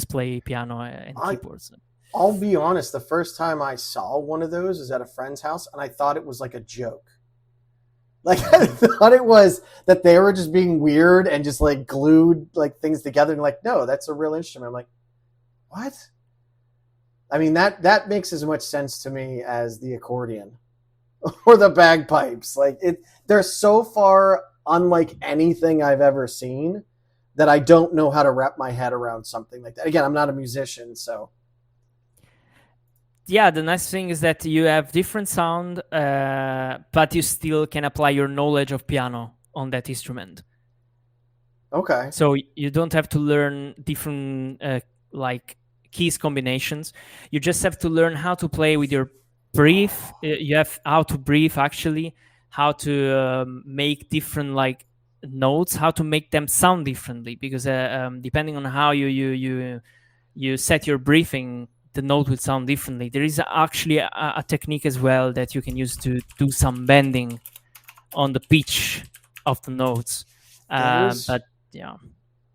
play piano and keyboards. I'll be honest, the first time I saw one of those was at a friend's house, and I thought it was like a joke. Like, I thought it was that they were just being weird and just like glued like things together, and like, no, that's a real instrument. I'm like, what? I mean, that makes as much sense to me as the accordion or the bagpipes. Like, they're so far unlike anything I've ever seen that I don't know how to wrap my head around something like that. Again, I'm not a musician, so. Yeah, the nice thing is that you have different sound, but you still can apply your knowledge of piano on that instrument. Okay. So you don't have to learn different like keys combinations. You just have to learn how to play with your breath. You have how to breathe, actually, how to make different like notes, how to make them sound differently, because depending on how you set your breathing, the note will sound differently. There is actually a technique as well that you can use to do some bending on the pitch of the notes. But yeah,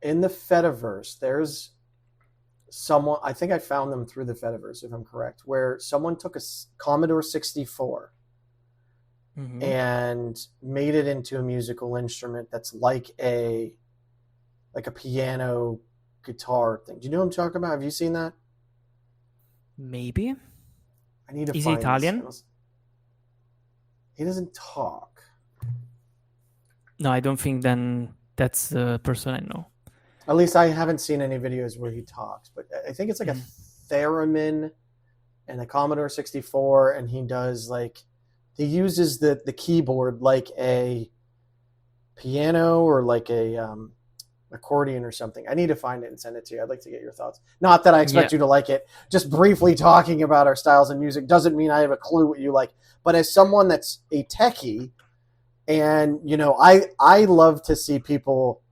in the Fediverse, there's someone, I think I found them through the Fediverse, if I'm correct, where someone took a Commodore 64 and made it into a musical instrument that's like a piano guitar thing. Do you know what I'm talking about? Have you seen that? Maybe. I need to Is find it Italian? this. He doesn't talk. No, I don't think then that's the person I know. At least I haven't seen any videos where he talks, but I think it's like a theremin and a Commodore 64, and he does he uses the keyboard like a piano or like a accordion or something. I need to find it and send it to you. I'd like to get your thoughts. Not that I expect you to like it. Just briefly talking about our styles in music doesn't mean I have a clue what you like. But as someone that's a techie, and I love to see people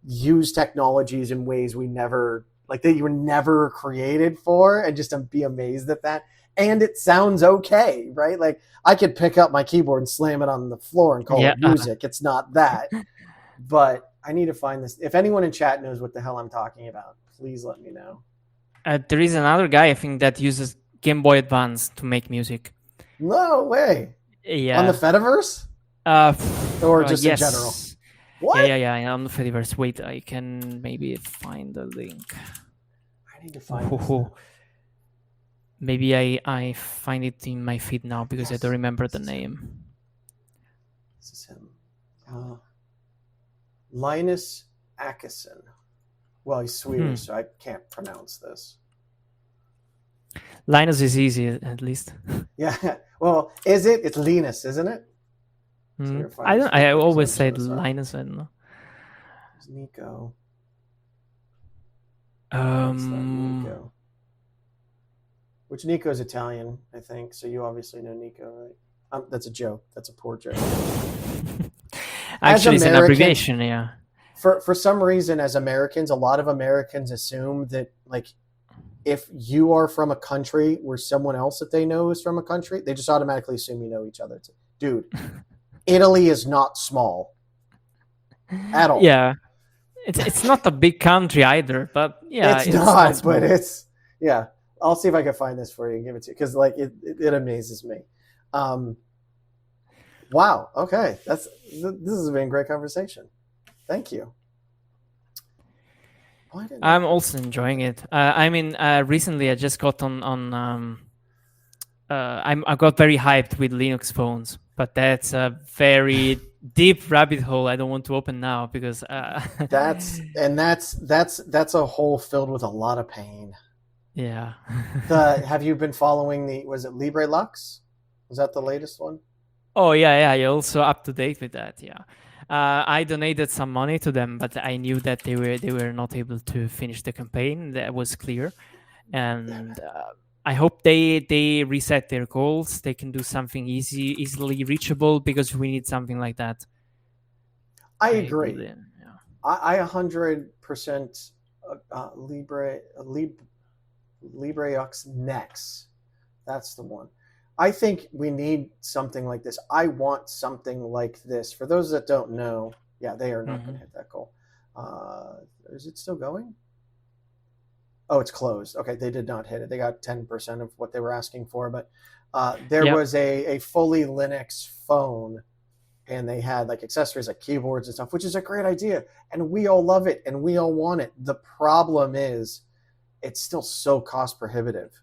use technologies in ways we never, like, that you were never created for, and just be amazed at that. And it sounds okay, right? Like, I could pick up my keyboard and slam it on the floor and call it music. It's not that. But I need to find this. If anyone in chat knows what the hell I'm talking about, please let me know. There is another guy, I think, that uses Game Boy Advance to make music. No way. Yeah. On the Fediverse? Or just in general? What? Yeah, on the Fediverse. Wait, I can maybe find the link. I need to find this. Maybe I find it in my feed now because I don't remember the name. This is him. Linus Akison. Well, he's Swedish, so I can't pronounce this. Linus is easy, at least. Yeah. Well, is it? It's Linus, isn't it? So I always say Linus. I don't know. There's Nico. Nico. Which Nico's Italian, I think. So you obviously know Nico, right? That's a joke. That's a poor joke. Actually, it's an abbreviation, yeah. for some reason, as Americans, a lot of Americans assume that like if you are from a country where someone else that they know is from a country, they just automatically assume you know each other. Dude, Italy is not small at all. Yeah, it's not a big country either, but yeah, it's not small. but it's yeah. I'll see if I can find this for you and give it to you because like it amazes me. Wow. Okay, this has been a great conversation. Thank you. I'm also enjoying it. I mean, recently I just got on. I got very hyped with Linux phones, but that's a very deep rabbit hole I don't want to open now because that's a hole filled with a lot of pain. Yeah. Have you been following was it Libre Lux? Was that the latest one? Oh yeah, you're also up to date with that. Yeah, I donated some money to them, but I knew that they were not able to finish the campaign. That was clear, and I hope they reset their goals. They can do something easily reachable because we need something like that. I agree. Yeah. I 100% LibreX Next. That's the one. I think we need something like this. I want something like this. For those that don't know, yeah, they are not going to hit that goal. Is it still going? Oh, it's closed. Okay, they did not hit it. They got 10% of what they were asking for. But there was a fully Linux phone, and they had like accessories like keyboards and stuff, which is a great idea. And we all love it, and we all want it. The problem is it's still so cost prohibitive.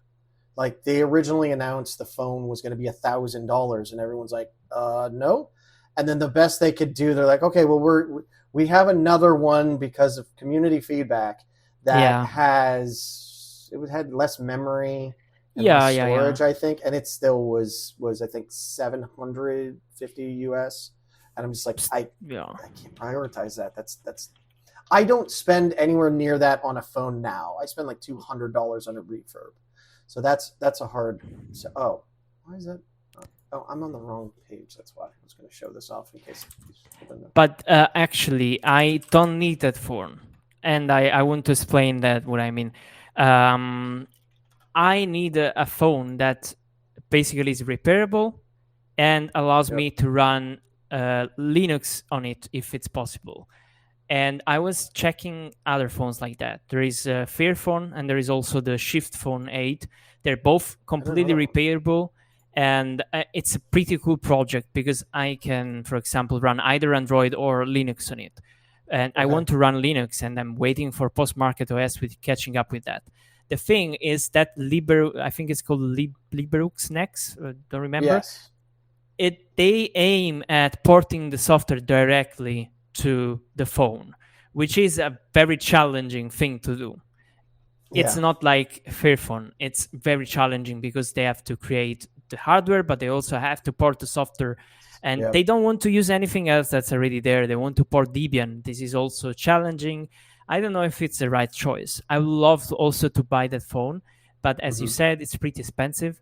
Like they originally announced the phone was going to be $1,000, and everyone's like, no. And then the best they could do, they're like, okay, well we have another one because of community feedback that had less memory and less storage, I think, and it still was I think $750 US. And I'm just like, I can't prioritize that. That's I don't spend anywhere near that on a phone now. I spend like $200 on a refurb. So that's a hard. So, why is that? Oh, I'm on the wrong page. That's why I was going to show this off in case. But actually, I don't need that phone, and I want to explain that what I mean. I need a phone that basically is repairable and allows me to run Linux on it if it's possible. And I was checking other phones like that. There is a Fairphone and there is also the Shift Phone 8. They're both completely repairable. And it's a pretty cool project because I can, for example, run either Android or Linux on it. And I want to run Linux, and I'm waiting for post-market OS with catching up with that. The thing is that I think it's called LibreX Next. Don't remember. Yes. They aim at porting the software directly to the phone, which is a very challenging thing to do. It's not like Fairphone. It's very challenging because they have to create the hardware, but they also have to port the software, and they don't want to use anything else that's already there. They want to port Debian. This is also challenging. I don't know if it's the right choice. I would love also to buy that phone, but as you said, it's pretty expensive.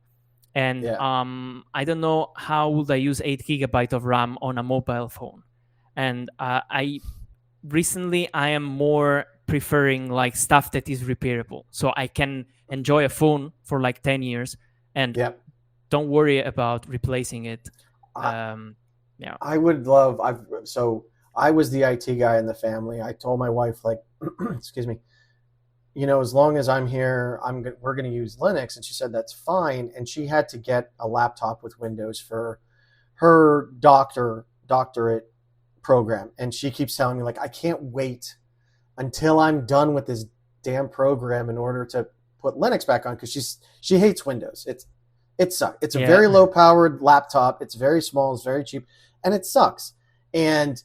And I don't know how would I use 8 GB of RAM on a mobile phone. And I am more preferring like stuff that is repairable, so I can enjoy a phone for like 10 years and don't worry about replacing it. I would love. I was the IT guy in the family. I told my wife, like, excuse me, as long as I'm here, we're going to use Linux, and she said that's fine. And she had to get a laptop with Windows for her doctorate program, and she keeps telling me like, I can't wait until I'm done with this damn program in order to put Linux back on, because she hates Windows. It sucks. It's a very low powered laptop. It's very small. It's very cheap, and it sucks. And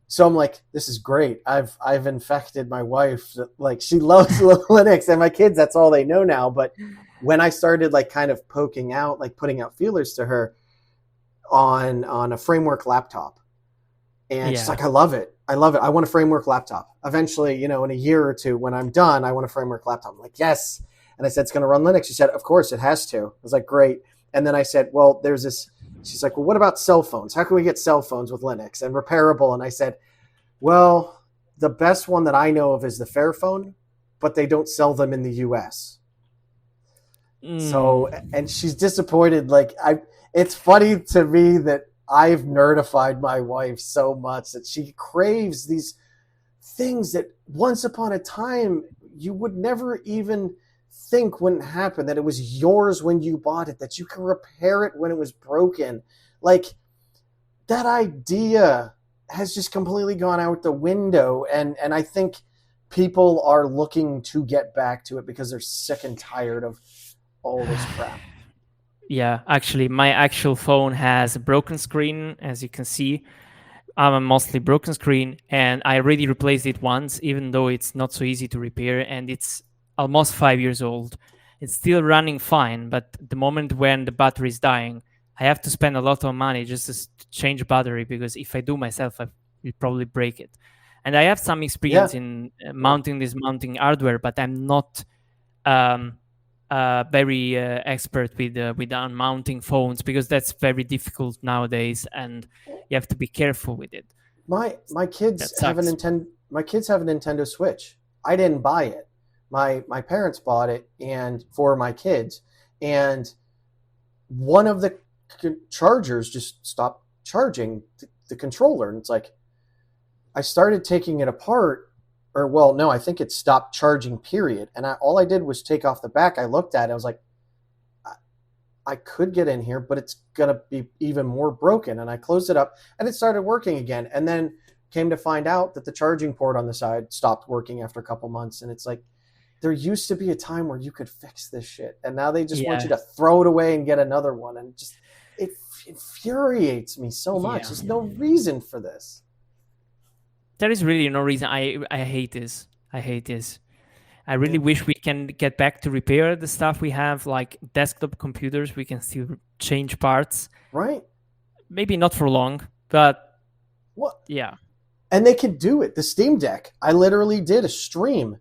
so I'm like, this is great. I've infected my wife. Like, she loves Linux, and my kids, that's all they know now. But when I started like kind of poking out, like putting out feelers to her on a framework laptop, and she's like, I love it. I want a framework laptop. Eventually, in a year or two, when I'm done, I want a framework laptop. I'm like, yes. And I said, it's going to run Linux. She said, of course, it has to. I was like, great. And then I said, well, there's this. She's like, well, what about cell phones? How can we get cell phones with Linux and repairable? And I said, well, the best one that I know of is the Fairphone, but they don't sell them in the US. So, and she's disappointed. Like, it's funny to me that I've nerdified my wife so much that she craves these things that once upon a time you would never even think wouldn't happen, that it was yours when you bought it, that you can repair it when it was broken. Like, that idea has just completely gone out the window, and I think people are looking to get back to it because they're sick and tired of all this crap. Yeah, actually, my actual phone has a broken screen, as you can see. A mostly broken screen, and I already replaced it once, even though it's not so easy to repair, and it's almost 5 years old. It's still running fine, but the moment when the battery is dying, I have to spend a lot of money just to change battery, because if I do myself, I will probably break it. And I have some experience in dismounting hardware, but I'm not very expert with unmounting phones, because that's very difficult nowadays, and you have to be careful with it. My kids have a Nintendo Switch. I didn't buy it. My parents bought it, and for my kids, and one of the chargers just stopped charging the controller, and it's like, I started taking it apart, or well, no, I think it stopped charging, period. And all I did was take off the back. I looked at it, I was like, I could get in here, but it's going to be even more broken. And I closed it up, and it started working again. And then came to find out that the charging port on the side stopped working after a couple months. And it's like, there used to be a time where you could fix this shit, and now they just want you to throw it away and get another one. And just, it infuriates me so much. There's no reason for this. There is really no reason. I hate this. I really wish we can get back to repair the stuff we have, like desktop computers. We can still change parts. Right. Maybe not for long, but what? Yeah. And they can do it. The Steam Deck. I literally did a stream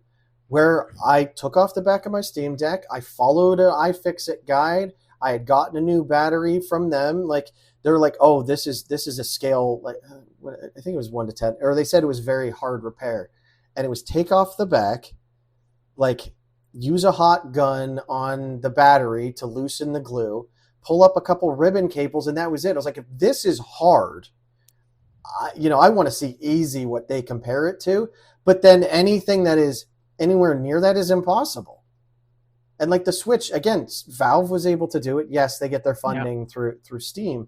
where I took off the back of my Steam Deck. I followed an iFixit guide. I had gotten a new battery from them. Like, they're like, oh, this is a scale, like, I think it was 1 to 10, or they said it was very hard repair. And it was take off the back, like, use a hot gun on the battery to loosen the glue, pull up a couple ribbon cables, and that was it. I was like, if this is hard, I want to see easy what they compare it to. But then anything that is anywhere near that is impossible. And like the Switch, again, Valve was able to do it. Yes, they get their funding through Steam,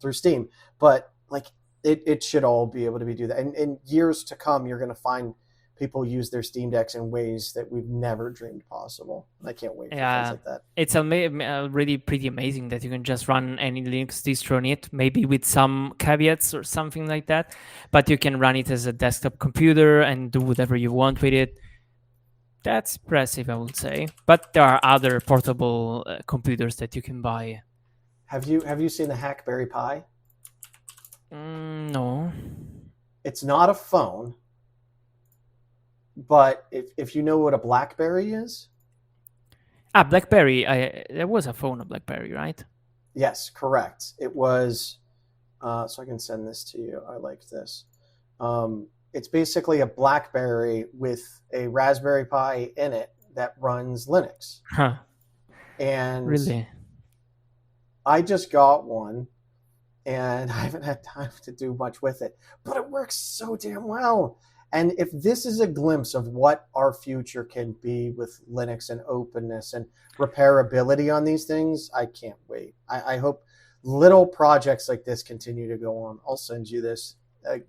through Steam. But like, it should all be able to do that. And in years to come, you're going to find people use their Steam Decks in ways that we've never dreamed possible. I can't wait for things like that. It's already pretty amazing that you can just run any Linux distro on it, maybe with some caveats or something like that. But you can run it as a desktop computer and do whatever you want with it. That's impressive, I would say. But there are other portable computers that you can buy. Have you seen the Hackberry Pi? No. It's not a phone, but if you know what a BlackBerry is. BlackBerry. There was a phone, a BlackBerry, right? Yes, correct. It was. So I can send this to you. I like this. It's basically a BlackBerry with a Raspberry Pi in it that runs Linux. Huh. And really, I just got one, and I haven't had time to do much with it, but it works so damn well. And if this is a glimpse of what our future can be with Linux and openness and repairability on these things, I can't wait. I hope little projects like this continue to go on. I'll send you this.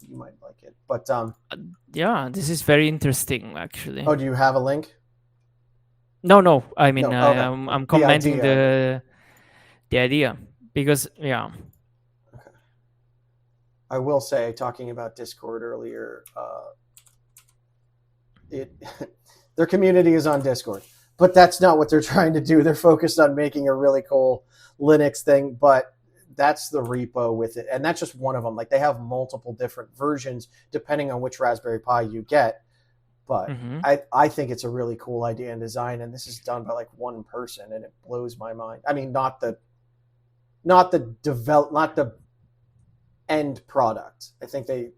You might like it. But this is very interesting, actually. Oh, do you have a link? No. I mean, okay. I'm commenting the idea because Okay. I will say, talking about Discord earlier, their community is on Discord, but that's not what they're trying to do. They're focused on making a really cool Linux thing, but that's the repo with it. And that's just one of them. Like, they have multiple different versions depending on which Raspberry Pi you get. But I think it's a really cool idea and design. And this is done by like one person, and it blows my mind. I mean, not the end product. I think they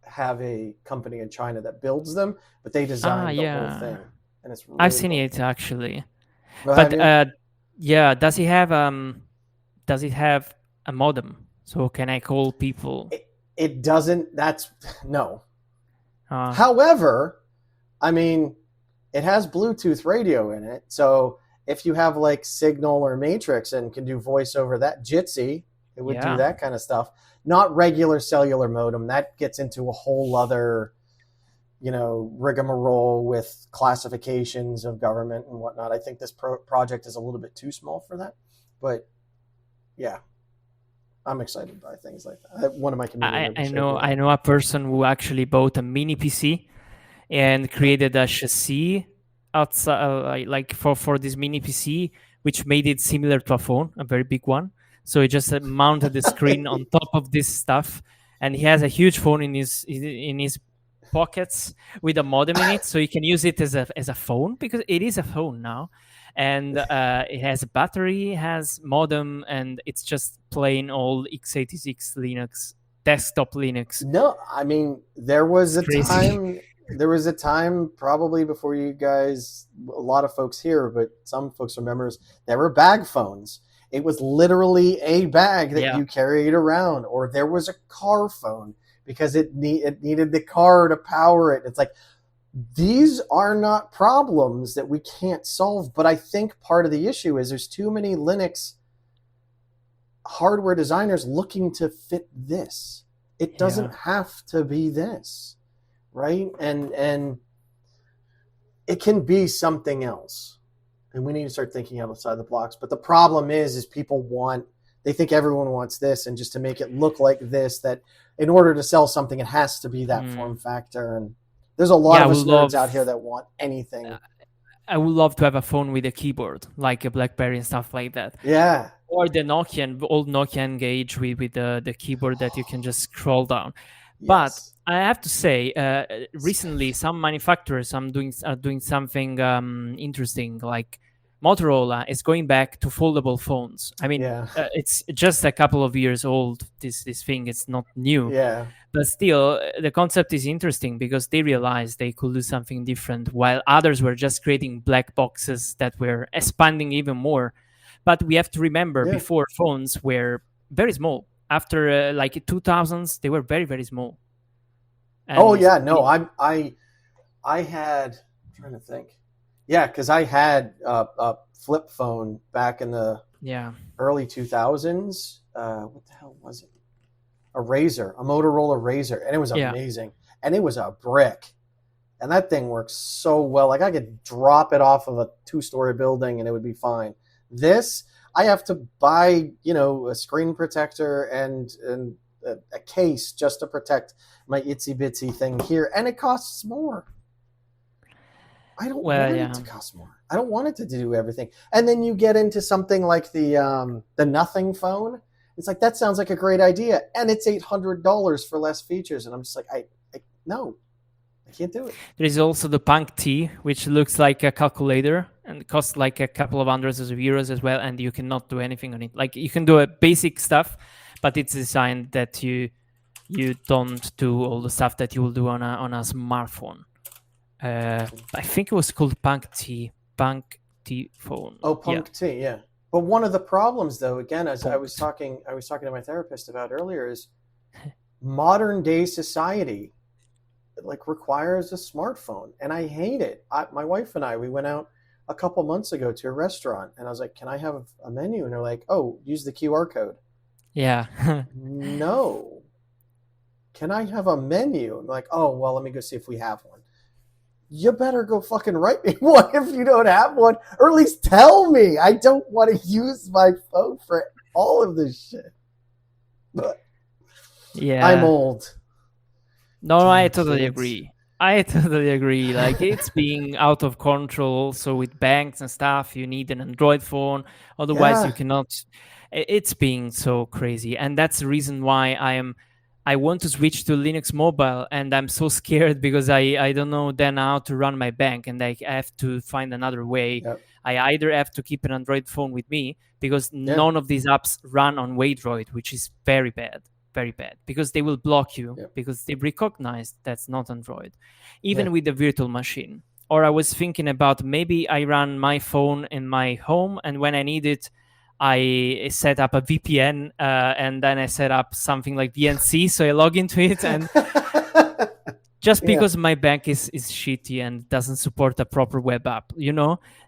have a company in China that builds them, but they designed the whole thing, and it's really I've seen cool. it actually. Well, But have you? yeah, does it have a modem? So can I call people? It doesn't. That's no. Uh, However, I mean, it has Bluetooth radio in it, so if you have like Signal or Matrix and can do voice over that, Jitsi, it would do Yeah. that kind of stuff. Not regular cellular modem. That gets into a whole other, rigmarole with classifications of government and whatnot. I think this project is a little bit too small for that, but yeah, I'm excited by things like that. One of my community members showed me I that. know a person who actually bought a mini PC and created a chassis outside, like for this mini PC, which made it similar to a phone, a very big one. So he just mounted the screen on top of this stuff, and he has a huge phone in his pockets with a modem in it, so you can use it as a phone, because it is a phone now, and it has a battery, has modem, and it's just plain old x86 Linux, desktop Linux. No, I mean there was It's a crazy. time. There was a time probably before you guys, a lot of folks here, but some folks remembers there were bag phones. It was literally a bag that you carried around, or there was a car phone because it needed the car to power it. It's like these are not problems that we can't solve, but I think part of the issue is there's too many Linux hardware designers looking to fit this. It doesn't have to be this, right? And it can be something else. And we need to start thinking outside the blocks. But the problem is people they think everyone wants this, and just to make it look like this, that in order to sell something, it has to be that form factor. And there's a lot of us nerds out here that want anything. I would love to have a phone with a keyboard, like a BlackBerry and stuff like that. Yeah. Or the old Nokia Engage with the keyboard that you can just scroll down. Yes. But I have to say, recently some manufacturers are doing something interesting. Like Motorola is going back to foldable phones. I mean, it's just a couple of years old. This thing, it's not new. Yeah. But still, the concept is interesting because they realized they could do something different, while others were just creating black boxes that were expanding even more. But we have to remember, before, phones were very small. After like 2000s, they were very, very small. And I had, I'm trying to think. Yeah, because I had a flip phone back in the early 2000s. What the hell was it? A Motorola Razor, and it was amazing. And it was a brick. And that thing works so well. Like I could drop it off of a 2-story building and it would be fine. This, I have to buy, a screen protector and a case just to protect my itsy bitsy thing here, and it costs more. I don't want it to cost more. I don't want it to do everything. And then you get into something like the Nothing phone. It's like, that sounds like a great idea, and it's $800 for less features, and I'm just like, no. I can't do it. There is also the Punk T, which looks like a calculator and costs like a couple of hundreds of euros as well, and you cannot do anything on it. Like you can do a basic stuff, but it's designed that you don't do all the stuff that you will do on a smartphone. I think it was called Punk T phone. Oh, Punk T, yeah. But one of the problems, though, again, as I was talking to my therapist about earlier, is modern day society requires a smartphone, and I hate it. My wife and we went out a couple months ago to a restaurant, and I was like, can I have a menu? And they're like, oh, use the QR code. Yeah. No. Can I have a menu? I'm like, oh, well, let me go see if we have one. You better go fucking write me one if you don't have one, or at least tell me. I don't want to use my phone for all of this shit. But I'm old. No, I totally agree. Like, it's being out of control. So with banks and stuff, you need an Android phone. Otherwise, you cannot. It's being so crazy. And that's the reason why I want to switch to Linux Mobile. And I'm so scared because I don't know then how to run my bank. And I have to find another way. Yep. I either have to keep an Android phone with me because none of these apps run on Waydroid, which is very bad. very bad because they will block you Yep. because they recognize that's not Android, even Yeah. with the virtual machine. Or I was thinking about maybe I run my phone in my home, and when I need it, I set up a VPN, and then I set up something like VNC, so I log into it, and just Yeah. because my bank is shitty and doesn't support a proper web app,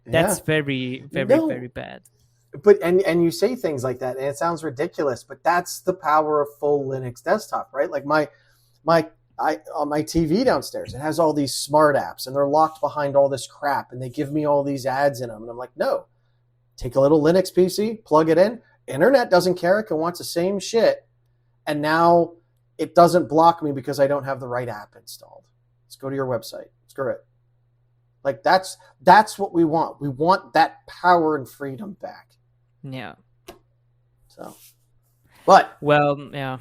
that's Yeah. very, very, No. very bad. But and you say things like that, and it sounds ridiculous, but that's the power of full Linux desktop, right? Like on my TV downstairs, it has all these smart apps, and they're locked behind all this crap, and they give me all these ads in them, and I'm like, no, take a little Linux PC, plug it in. Internet doesn't care; it can watch the same shit, and now it doesn't block me because I don't have the right app installed. Let's go to your website. Screw it. Like that's what we want. We want that power and freedom back. Yeah. So, but well, yeah,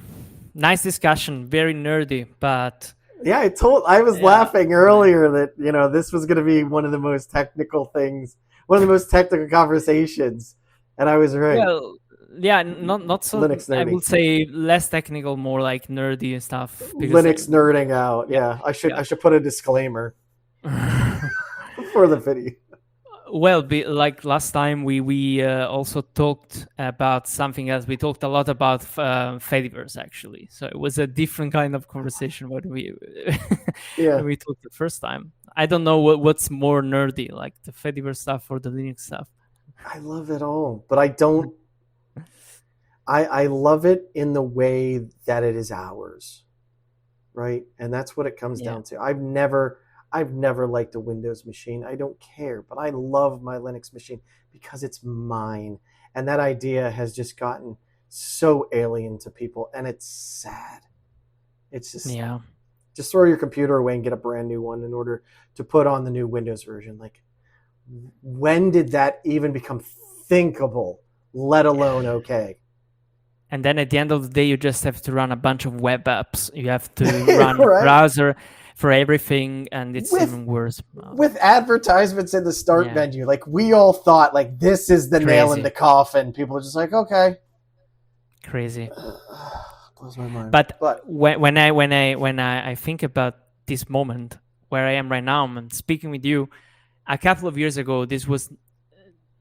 nice discussion. Very nerdy, but yeah, I was laughing earlier that this was going to be one of the most technical things, one of the most technical conversations, and I was right. Well, yeah, not so. Linux nerdy. I would say less technical, more like nerdy stuff. Linux nerding out. Yeah, I should put a disclaimer for the video. Well, like last time, we also talked about something else. We talked a lot about Fediverse, actually. So it was a different kind of conversation when we when we talked the first time. I don't know what's more nerdy, like the Fediverse stuff or the Linux stuff. I love it all, but I don't. I love it in the way that it is ours, right? And that's what it comes down to. I've never liked a Windows machine. I don't care, but I love my Linux machine because it's mine. And that idea has just gotten so alien to people, and it's sad. It's just just throw your computer away and get a brand new one in order to put on the new Windows version. Like, when did that even become thinkable, let alone okay? And then at the end of the day, you just have to run a bunch of web apps. You have to run a browser for everything, and it's even worse. With advertisements in the start menu. Like, we all thought, like, this is the nail in the coffin. People are just like, okay. Crazy. Blows my mind. But when I think about this moment where I am right now, I'm speaking with you, a couple of years ago, this was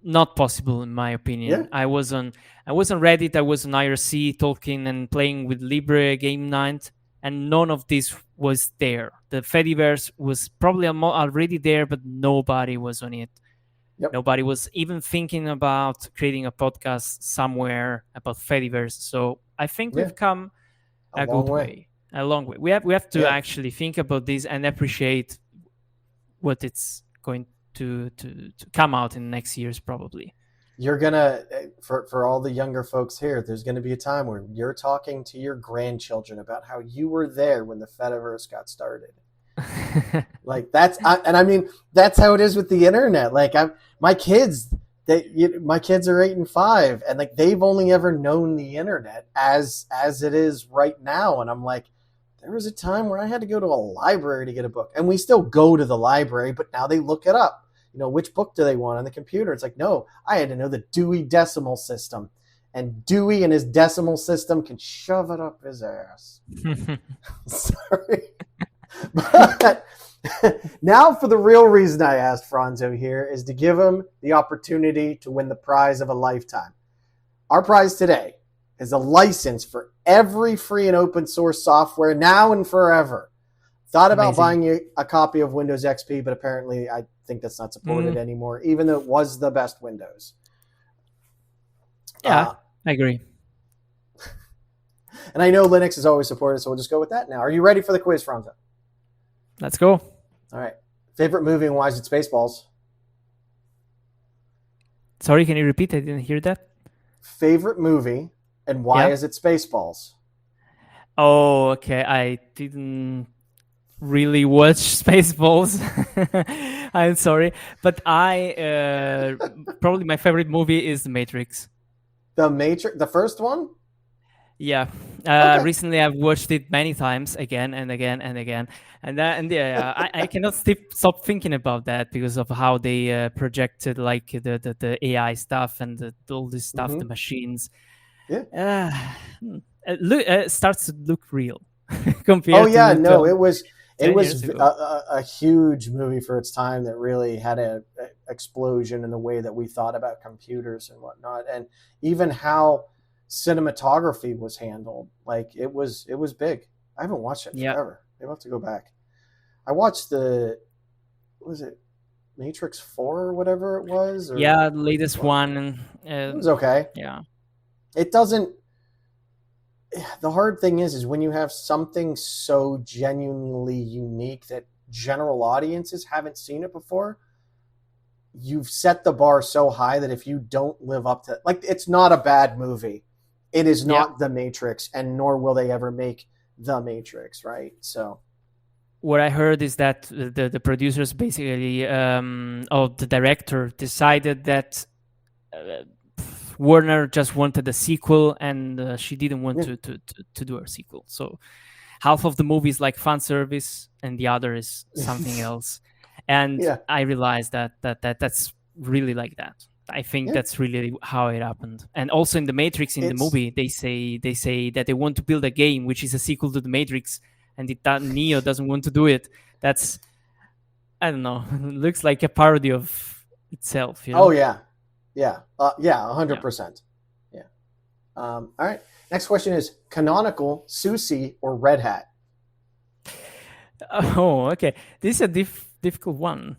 not possible, in my opinion. I was on Reddit, I was on IRC talking and playing with Libre game night, and none of this was there. The Fediverse was probably already there, but nobody was on it. Nobody was even thinking about creating a podcast somewhere about Fediverse. So I think we've come a good way, a long way. We have to actually think about this and appreciate what it's going to come out in the next years, probably. You're gonna, for all the younger folks here, there's gonna be a time where you're talking to your grandchildren about how you were there when the Fediverse got started. Like, that's how it is with the internet. Like, my kids are 8 and 5, and like, they've only ever known the internet as it is right now. And I'm like, there was a time where I had to go to a library to get a book, and we still go to the library, but now they look it up. Which book do they want on the computer? It's like, no, I had to know the Dewey Decimal System, and Dewey and his decimal system can shove it up his ass. Sorry. But now, for the real reason I asked Franzo here is to give him the opportunity to win the prize of a lifetime. Our prize today is a license for every free and open source software now and forever. Thought about buying you a copy of Windows XP, but apparently I think that's not supported anymore, even though it was the best Windows. Yeah, I agree. And I know Linux is always supported, so we'll just go with that now. Are you ready for the quiz, Franzo? Let's go. All right. Favorite movie and why is it Spaceballs? Sorry, can you repeat? I didn't hear that. Favorite movie and why is it Spaceballs? Oh, okay. I didn't really watch Spaceballs. I'm sorry, but I probably my favorite movie is The Matrix. The Matrix, the first one? Yeah. Recently I've watched it many times, again and again and again, and I cannot stop thinking about that because of how they projected like the AI stuff and all this stuff, the machines. starts to look real compared Oh yeah, to no, 10 years ago. a huge movie for its time that really had a explosion in the way that we thought about computers and whatnot, and even how cinematography was handled. Like it was big. I haven't watched it Yeah. forever. Maybe I'll have to go back. I watched what was it, Matrix 4 or whatever it was? Or, Yeah, the latest one. it was okay. Yeah. It doesn't. The hard thing is when you have something so genuinely unique that general audiences haven't seen it before, you've set the bar so high that if you don't live up to, like, it's not a bad movie. It is not The Matrix, and nor will they ever make The Matrix, right? So what I heard is that the producers basically, or the director, decided that Warner just wanted a sequel, and she didn't want to do a sequel. So half of the movie is like fan service, and the other is something else. And I realized that's really like that. I think that's really how it happened. And also in the Matrix, in the movie, they say that they want to build a game which is a sequel to the Matrix, and Neo doesn't want to do it. That's, I don't know. It looks like a parody of itself. You know? Oh yeah, 100%. Yeah. All right. Next question is canonical, SUSI, or Red Hat? Oh, okay. This is a difficult one.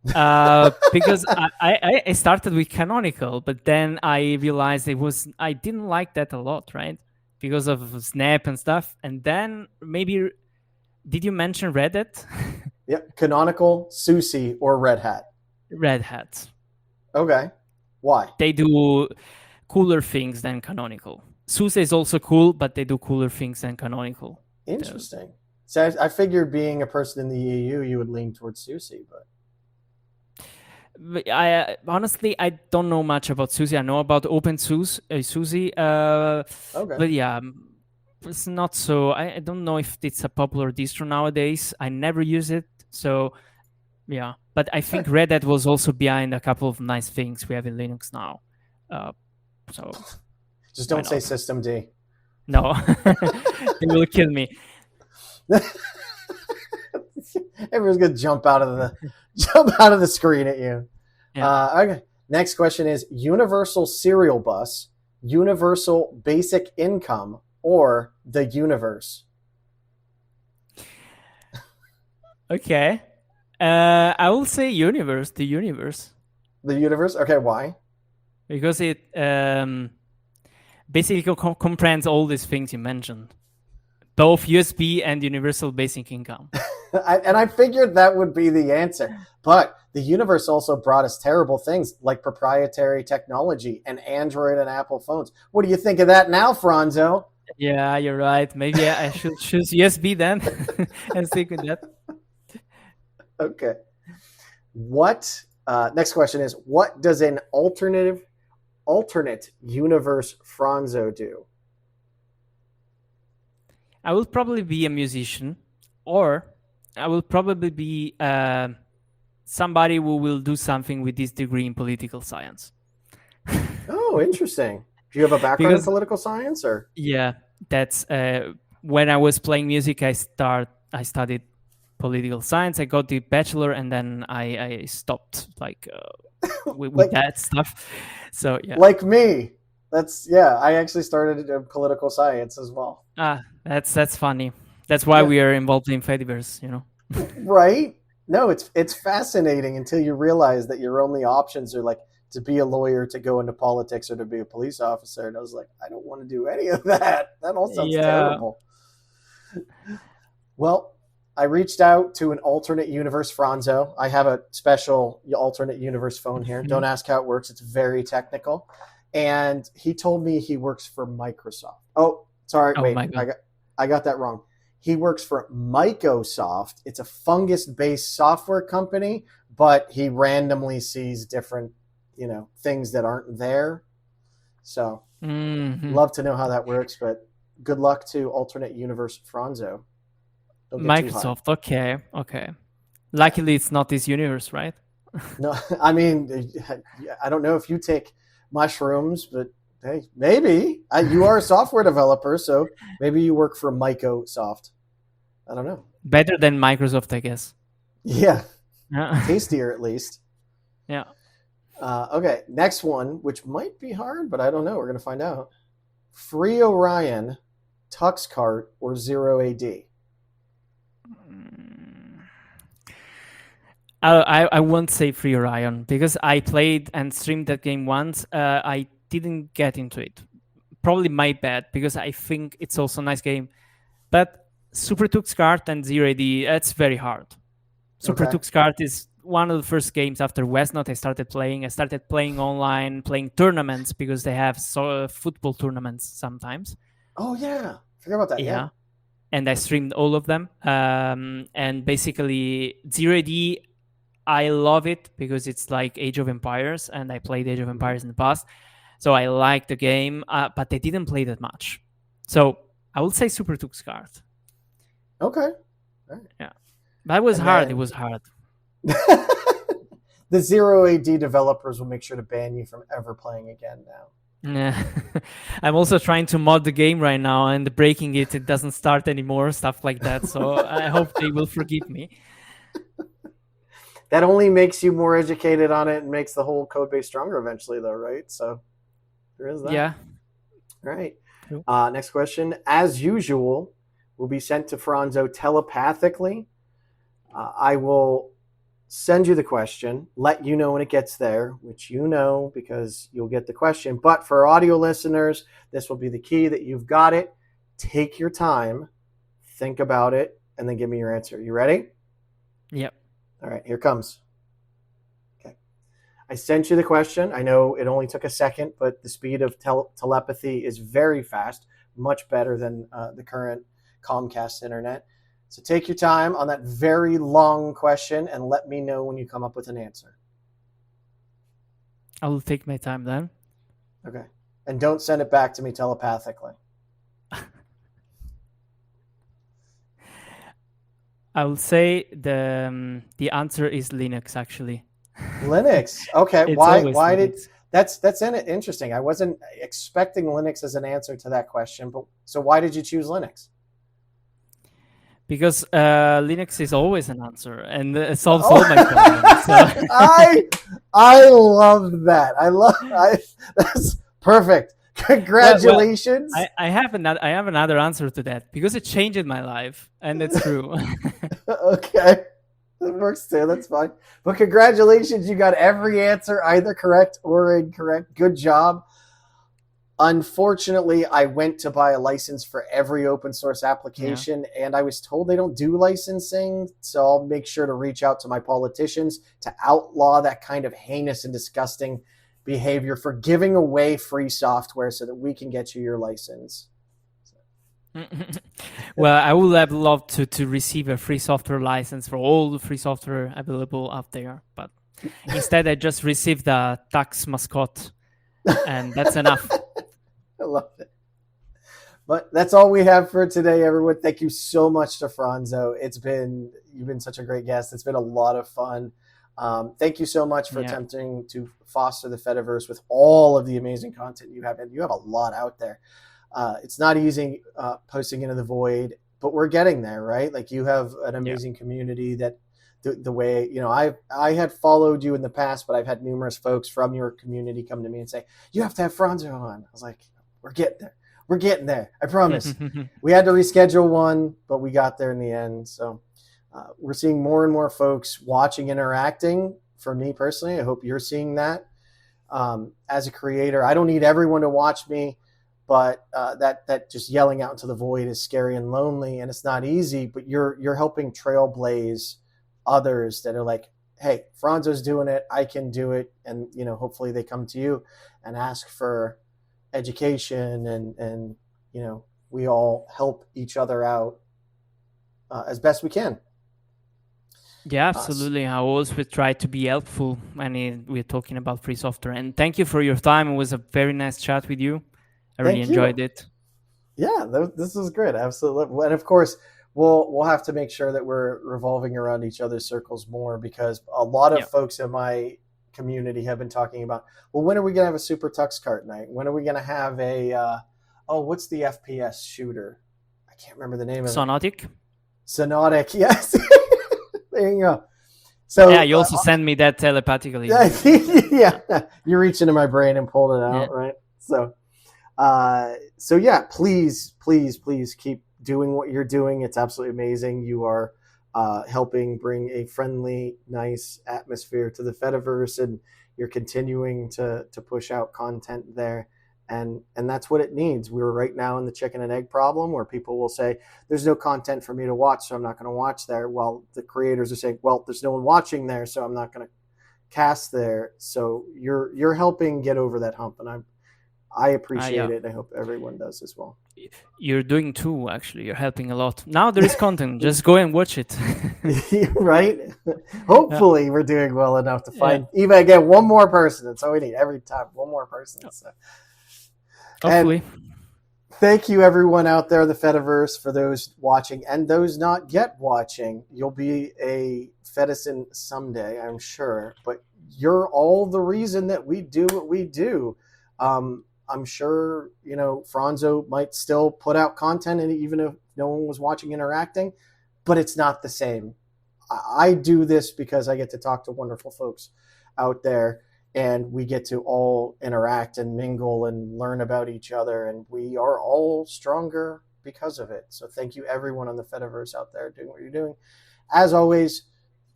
Because I started with canonical, but then I realized I didn't like that a lot, right? Because of Snap and stuff. And then maybe, did you mention Red Hat? Yep, canonical, SUSI, or Red Hat? Red Hat. Okay. Why? They do cooler things than canonical. SUSE is also cool, but they do cooler things than canonical. Interesting. So I figured being a person in the EU, you would lean towards SUSE, but I honestly don't know much about SUSE. I know about OpenSUSE, SUSE, okay. But yeah, it's not so. I don't know if it's a popular distro nowadays. I never use it, so yeah. But I think Red Hat was also behind a couple of nice things we have in Linux now. So just don't say systemd. No, they will kill me. Everyone's gonna jump out of the screen at you. Yeah. Okay. Next question is universal serial bus, universal basic income, or the universe? Okay. I will say universe. The universe. The universe. Okay. Why? Because it basically comprehends all these things you mentioned, both USB and universal basic income. And I figured that would be the answer. But the universe also brought us terrible things like proprietary technology and Android and Apple phones. What do you think of that now, Franzo? Yeah, you're right. Maybe I should choose USB then and stick with that. Okay. Next question is, what does an alternate universe Franzo do? I will probably be a musician, or I will probably be somebody who will do something with this degree in political science. Oh, interesting. Do you have a background in political science, or? Yeah, that's when I was playing music. I studied political science. I got the bachelor, and then I stopped with that stuff. So yeah, like me. I actually started political science as well. That's funny. That's why we are involved in Fediverse, you know. Right? No, it's fascinating until you realize that your only options are like to be a lawyer, to go into politics, or to be a police officer. And I was like, I don't want to do any of that. That all sounds terrible. Well, I reached out to an alternate universe Franzo. I have a special alternate universe phone here. Mm-hmm. Don't ask how it works. It's very technical. And he told me he works for Microsoft. Oh, sorry. Wait, I got that wrong. He works for Microsoft. It's a fungus-based software company, but he randomly sees different, things that aren't there. So, love to know how that works, but good luck to alternate universe Franzo. Microsoft, okay. Luckily, it's not this universe, right? No, I mean, I don't know if you take mushrooms, but Hey, maybe you are a software developer, so maybe you work for Microsoft. I don't know. Better than Microsoft, I guess. Yeah, Yeah. tastier at least. Yeah. Okay, next one, which might be hard, but I don't know. We're going to find out. Free Orion, Tux Cart, or Zero AD? I won't say Free Orion because I played and streamed that game once. I didn't get into it. Probably my bad because I think it's also a nice game. But Super Tux Kart and Zero AD, that's very hard. Super Tux Kart is one of the first games after Westnot I started playing. I started playing online, playing tournaments because they have football tournaments sometimes. Oh, yeah. Forget about that. Yeah. And I streamed all of them. And basically, Zero AD, I love it because it's like Age of Empires, and I played Age of Empires in the past. So I like the game, but I didn't play that much. So I would say Super Tux Kart. Okay. Right. Yeah. That was hard. It was hard. The Zero AD developers will make sure to ban you from ever playing again now. Yeah. I'm also trying to mod the game right now, and breaking it doesn't start anymore, stuff like that. So I hope they will forgive me. That only makes you more educated on it and makes the whole code base stronger eventually, though, right? So there is that. Yeah. Right. Cool. Next question. As usual, will be sent to Franzo telepathically. I will send you the question, let you know when it gets there, which you know because you'll get the question. But for audio listeners, this will be the key that you've got it. Take your time, think about it, and then give me your answer. You ready? Yep. All right, here comes. Okay. I sent you the question. I know it only took a second, but the speed of telepathy is very fast, much better than the current Comcast internet. So take your time on that very long question and let me know when you come up with an answer. I will take my time then. Okay. And don't send it back to me telepathically. I will say the answer is Linux, actually. Linux. Okay. Why did that's interesting. I wasn't expecting Linux as an answer to that question, but so why did you choose Linux? Because Linux is always an answer and it solves all my problems. So. I love that. That's perfect. Congratulations. Well, I have another answer to that because it changed my life, and it's true. Okay. That works too. That's fine. But congratulations, you got every answer either correct or incorrect. Good job. Unfortunately, I went to buy a license for every open source application, and I was told they don't do licensing, so I'll make sure to reach out to my politicians to outlaw that kind of heinous and disgusting behavior for giving away free software so that we can get you your license. Well, I would have loved to receive a free software license for all the free software available out there, but instead I just received a tax mascot, and that's enough. I love it. But that's all we have for today, everyone. Thank you so much to Franzo. You've been such a great guest. It's been a lot of fun. Thank you so much for attempting to foster the Fediverse with all of the amazing content you have. And you have a lot out there. It's not easy posting into the void, but we're getting there, right? Like you have an amazing community that the way, I had followed you in the past, but I've had numerous folks from your community come to me and say, you have to have Franzo on. I was like, we're getting there. We're getting there. I promise. We had to reschedule one, but we got there in the end. So we're seeing more and more folks watching, interacting. For me personally, I hope you're seeing that. As a creator, I don't need everyone to watch me, but that just yelling out into the void is scary and lonely, and it's not easy. But you're helping trailblaze others that are like, hey, Franzo's doing it, I can do it, and hopefully they come to you and ask for education, and we all help each other out as best we can. Yeah, absolutely. I always would try to be helpful when we're talking about free software. And thank you for your time. It was a very nice chat with you. I really enjoyed it. Yeah, this was great. Absolutely. And of course, we'll have to make sure that we're revolving around each other's circles more, because a lot of folks in my community have been talking about, well, when are we going to have a Super Tux Kart night? When are we going to have a, what's the FPS shooter? I can't remember the name of Sonotic? it. Sonotic, yes. There you go. So yeah, you also send me that telepathically. Yeah, you reached into my brain and pulled it out, right? So yeah, please keep doing what you're doing. It's absolutely amazing. You are helping bring a friendly, nice atmosphere to the Fediverse, and you're continuing to push out content there. And that's what it needs. We're right now in the chicken and egg problem where people will say, there's no content for me to watch, so I'm not going to watch there. Well, the creators are saying, well, there's no one watching there, so I'm not going to cast there. So you're helping get over that hump, and I appreciate it. I hope everyone does as well. You're doing too, actually. You're helping a lot. Now there is content. Just go and watch it. Right? Hopefully we're doing well enough to find even again one more person. That's all we need every time. One more person. So. Hopefully. And thank you everyone out there in the Fediverse, for those watching and those not yet watching. You'll be a Fedison someday, I'm sure. But you're all the reason that we do what we do. I'm sure, Franzo might still put out content, and even if no one was watching, interacting, but it's not the same. I do this because I get to talk to wonderful folks out there, and we get to all interact and mingle and learn about each other, and we are all stronger because of it. So thank you everyone on the Fediverse out there doing what you're doing. As always,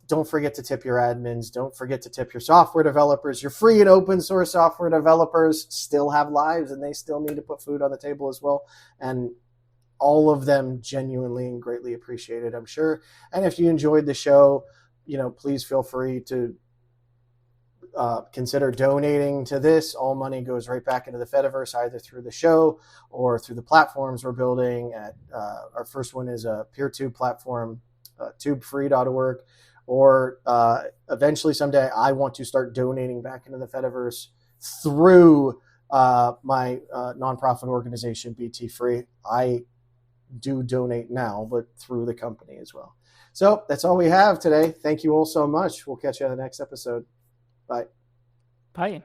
don't forget to tip your admins. Don't forget to tip your software developers. Your free and open source software developers still have lives, and they still need to put food on the table as well. And all of them genuinely and greatly appreciated, I'm sure. And if you enjoyed the show, please feel free to consider donating to this. All money goes right back into the Fediverse, either through the show or through the platforms we're building. Our first one is a Peertube platform, tubefree.org. Or eventually someday I want to start donating back into the Fediverse through my nonprofit organization, BT Free. I do donate now, but through the company as well. So that's all we have today. Thank you all so much. We'll catch you on the next episode. Bye. Bye.